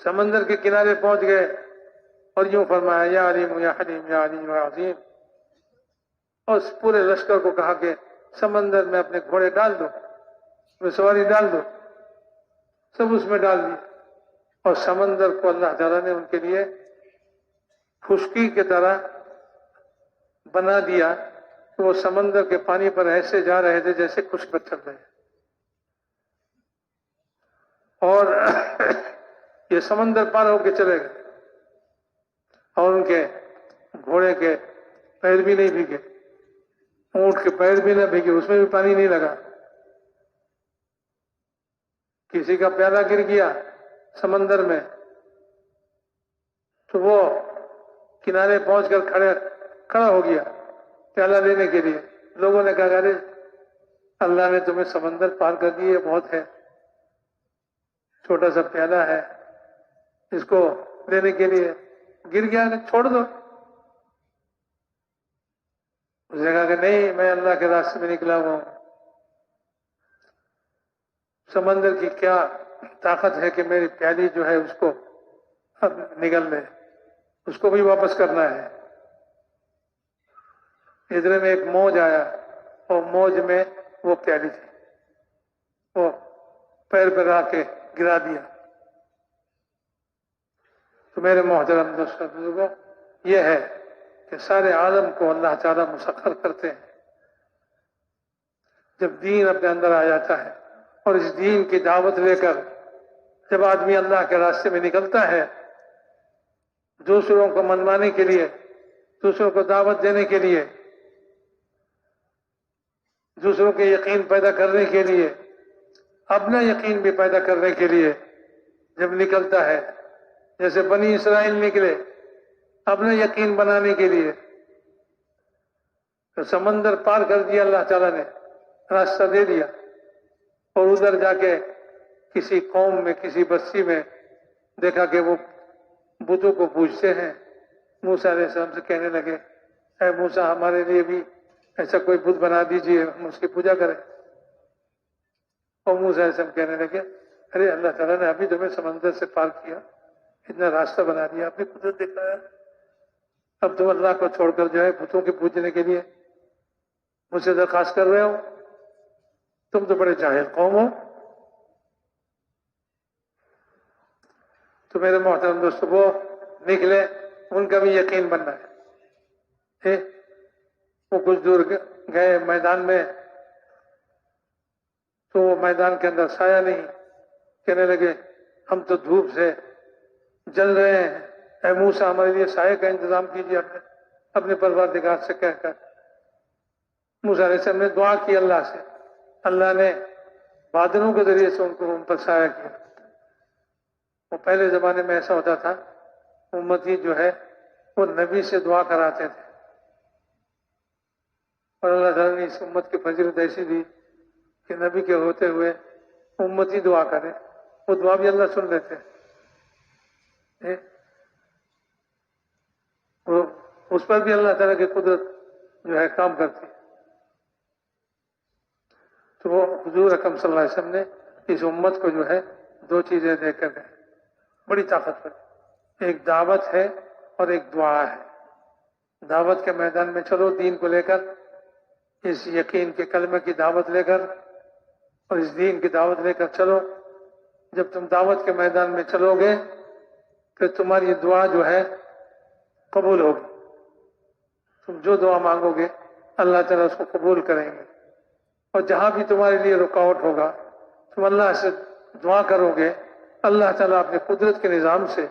A: سمندر کے کنارے پہنچ گئے اور یوں فرمایا یا علیم یا حلیم یا علیم یا عظیم، اور اس پورے لشکر کو کہا کہ سمندر میں اپنے گھوڑے ڈال دو، اس میں سواری ڈال دو، سب اس میں ڈال دی، اور سمندر کو اللہ تعالیٰ نے ان کے لیے خشکی کی طرح بنا دیا کہ وہ سمندر کے پانی پر ایسے جا رہے تھے جیسے خشک پتھر رہے، اور یہ سمندر پار ہو کے چلے گئے، اور ان کے گھوڑے کے پیر بھی نہیں بھیگے، اونٹ کے پیر بھی نہ بھیگے، اس میں بھی پانی نہیں لگا۔ کسی کا پیالہ گر گیا سمندر میں تو وہ کنارے پہنچ کر کھڑا ہو گیا پیالہ لینے کے لیے۔ لوگوں نے کہا ارے اللہ نے تمہیں سمندر پار کر دی، یہ بہت ہے، چھوٹا سا پیالہ ہے، اس کو لینے کے لیے گر گیا، چھوڑ دو۔ اس نے کہا کہ نہیں، میں اللہ کے راستے میں نکلا ہوا ہوں۔ سمندر کی کیا طاقت ہے کہ میری پیالی جو ہے اس کو اب نکل لے، اس کو بھی واپس کرنا ہے۔ ادھر میں ایک موج آیا اور موج میں وہ پیالی تھی، وہ پیر پہ آ کے گرا دیا۔ تو میرے محترم دوستوں بزرگوں، یہ ہے کہ سارے عالم کو اللہ تعالیٰ مسخر کرتے ہیں۔ جب دین اپنے اندر آ جاتا ہے اور اس دین کی دعوت لے کر جب آدمی اللہ کے راستے میں نکلتا ہے، دوسروں کو منوانے کے لیے، دوسروں کو دعوت دینے کے لیے، دوسروں کے یقین پیدا کرنے کے لیے، اپنا یقین بھی پیدا کرنے کے لیے جب نکلتا ہے، جیسے بنی اسرائیل نکلے اپنا یقین بنانے کے لیے، تو سمندر پار کر دیا اللہ تعالیٰ نے، راستہ دے دیا، اور ادھر جا کے کسی قوم میں، کسی بستی میں دیکھا کہ وہ بتوں کو پوجتے ہیں۔ موسیٰ علیہ السلام سے کہنے لگے، اے موسیٰ، ہمارے لیے بھی ایسا کوئی بت بنا دیجئے، ہم اس کی پوجا کریں۔ اور موسیٰ علیہ السلام کہنے لگے، ارے اللہ تعالیٰ نے ابھی تمہیں سمندر سے پار کیا، اتنا راستہ بنا دیا، اپنی قدرت دکھایا، اب تم اللہ کو چھوڑ کر جو ہے بتوں کے پوجنے کے لیے مجھ سے درخواست کر رہے ہو؟ تم تو بڑے جاہل قوم ہو۔ تو میرے محترم دوستو، وہ نکلے، ان کا بھی یقین بننا ہے۔ وہ کچھ دور گئے میدان میں، تو وہ میدان کے اندر سایہ نہیں، کہنے لگے ہم تو دھوپ سے جل رہے ہیں، اے موسیٰ ہمارے لیے سایہ کا انتظام کیجیے اپنے پروردگار سے کہہ کر۔ موسیٰ علیہ السلام نے دعا کی اللہ سے، اللہ نے بادلوں کے ذریعے سے ان پر سایہ کیا۔ وہ پہلے زمانے میں ایسا ہوتا تھا، امتی جو ہے وہ نبی سے دعا کراتے تھے، اور اللہ تعالیٰ نے اس امت کی فضیلت ایسی دی کہ نبی کے ہوتے ہوئے امتی دعا کرے، وہ دعا بھی اللہ سن لیتے ہیں۔ اس پر بھی اللہ تعالیٰ کی قدرت جو ہے کام کرتی ہے۔ تو وہ حضور اکرم صلی اللہ علیہ وسلم نے اس امت کو جو ہے دو چیزیں دے کر گئے، بڑی طاقتور، ایک دعوت ہے اور ایک دعا ہے۔ دعوت کے میدان میں چلو، دین کو لے کر، اس یقین کے کلمے کی دعوت لے کر اور اس دین کی دعوت لے کر چلو۔ جب تم دعوت کے میدان میں چلو گے پھر تمہاری دعا جو ہے قبول ہوگی، تم جو دعا مانگو گے اللہ تعالیٰ اس کو قبول کریں گے، اور جہاں بھی تمہارے لیے رکاوٹ ہوگا تم اللہ سے دعا کرو گے، اللہ تعالیٰ اپنے قدرت کے نظام سے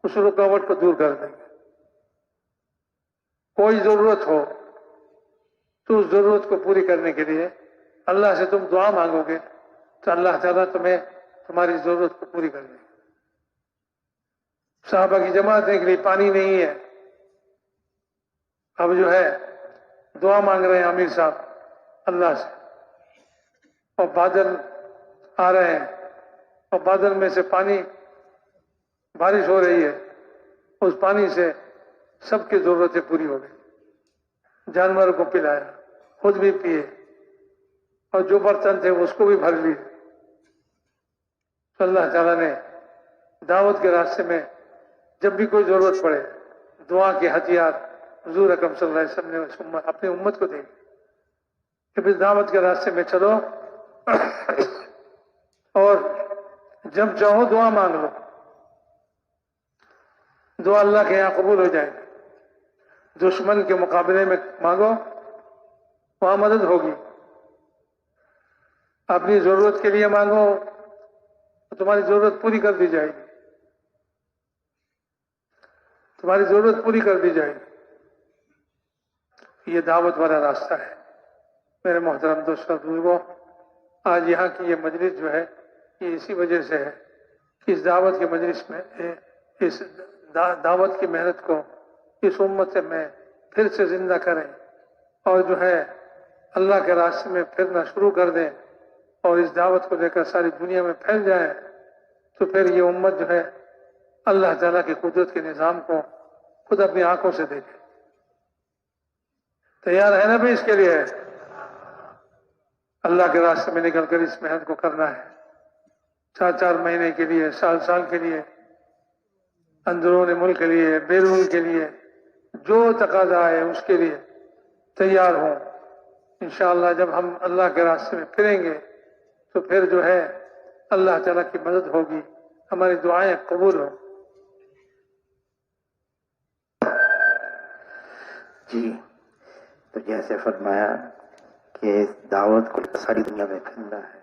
A: اس رکاوٹ کو دور کر دیں گے۔ کوئی ضرورت ہو تو اس ضرورت کو پوری کرنے کے لیے اللہ سے تم دعا مانگو گے تو اللہ تعالیٰ تمہیں تمہاری ضرورت کو پوری کر دے گا۔ صحابہ کی جماعت کے لیے پانی نہیں ہے، اب جو ہے دعا مانگ رہے ہیں امیر صاحب اللہ سے، اور بادل آ رہے ہیں، اور بادل میں سے پانی، بارش ہو رہی ہے، اس پانی سے سب کی ضرورتیں پوری ہو گئی، جانوروں کو پلایا، خود بھی پیے، اور جو برتن تھے اس کو بھی بھر لیے۔ تو اللہ تعالیٰ نے دعوت کے راستے میں جب بھی کوئی ضرورت پڑے، دعا کے ہتھیار حضور اکرم صلی اللہ علیہ وسلم نے اپنی امت کو دے کہ پھر دعوت کے راستے میں چلو اور جب چاہو دعا مانگ لو، دعا اللہ کے یہاں قبول ہو جائے گی۔ دشمن کے مقابلے میں مانگو، وہاں مدد ہوگی۔ اپنی ضرورت کے لیے مانگو تو تمہاری ضرورت پوری کر دی جائے گی، تمہاری ضرورت پوری کر دی جائے گی۔ یہ دعوت والا راستہ ہے۔ میرے محترم دوستوں بزرگوں، آج یہاں کی یہ مجلس جو ہے یہ اسی وجہ سے ہے کہ اس دعوت کی مجلس میں اس دعوت کی محنت کو اس امت سے میں پھر سے زندہ کریں، اور جو ہے اللہ کے راستے میں پھرنا شروع کر دیں، اور اس دعوت کو لے کر ساری دنیا میں پھیل جائیں، تو پھر یہ امت جو ہے اللہ تعالیٰ کی قدرت کے نظام کو خود اپنی آنکھوں سے دیکھے۔ تیار ہے نا بھائی؟ اس کے لیے اللہ کے راستے میں نکل کر اس محنت کو کرنا ہے، 4 مہینے کے لیے، سال کے لیے اندرون ملک کے لیے، بیرون کے لیے، جو تقاضا ہے اس کے لیے تیار ہوں۔ انشاءاللہ جب ہم اللہ کے راستے میں پھریں گے تو پھر جو ہے اللہ تعالیٰ کی مدد ہوگی، ہماری دعائیں قبول ہوں۔
B: جی، تو جیسے فرمایا کہ اس دعوت کو ساری دنیا میں پھیلنا ہے،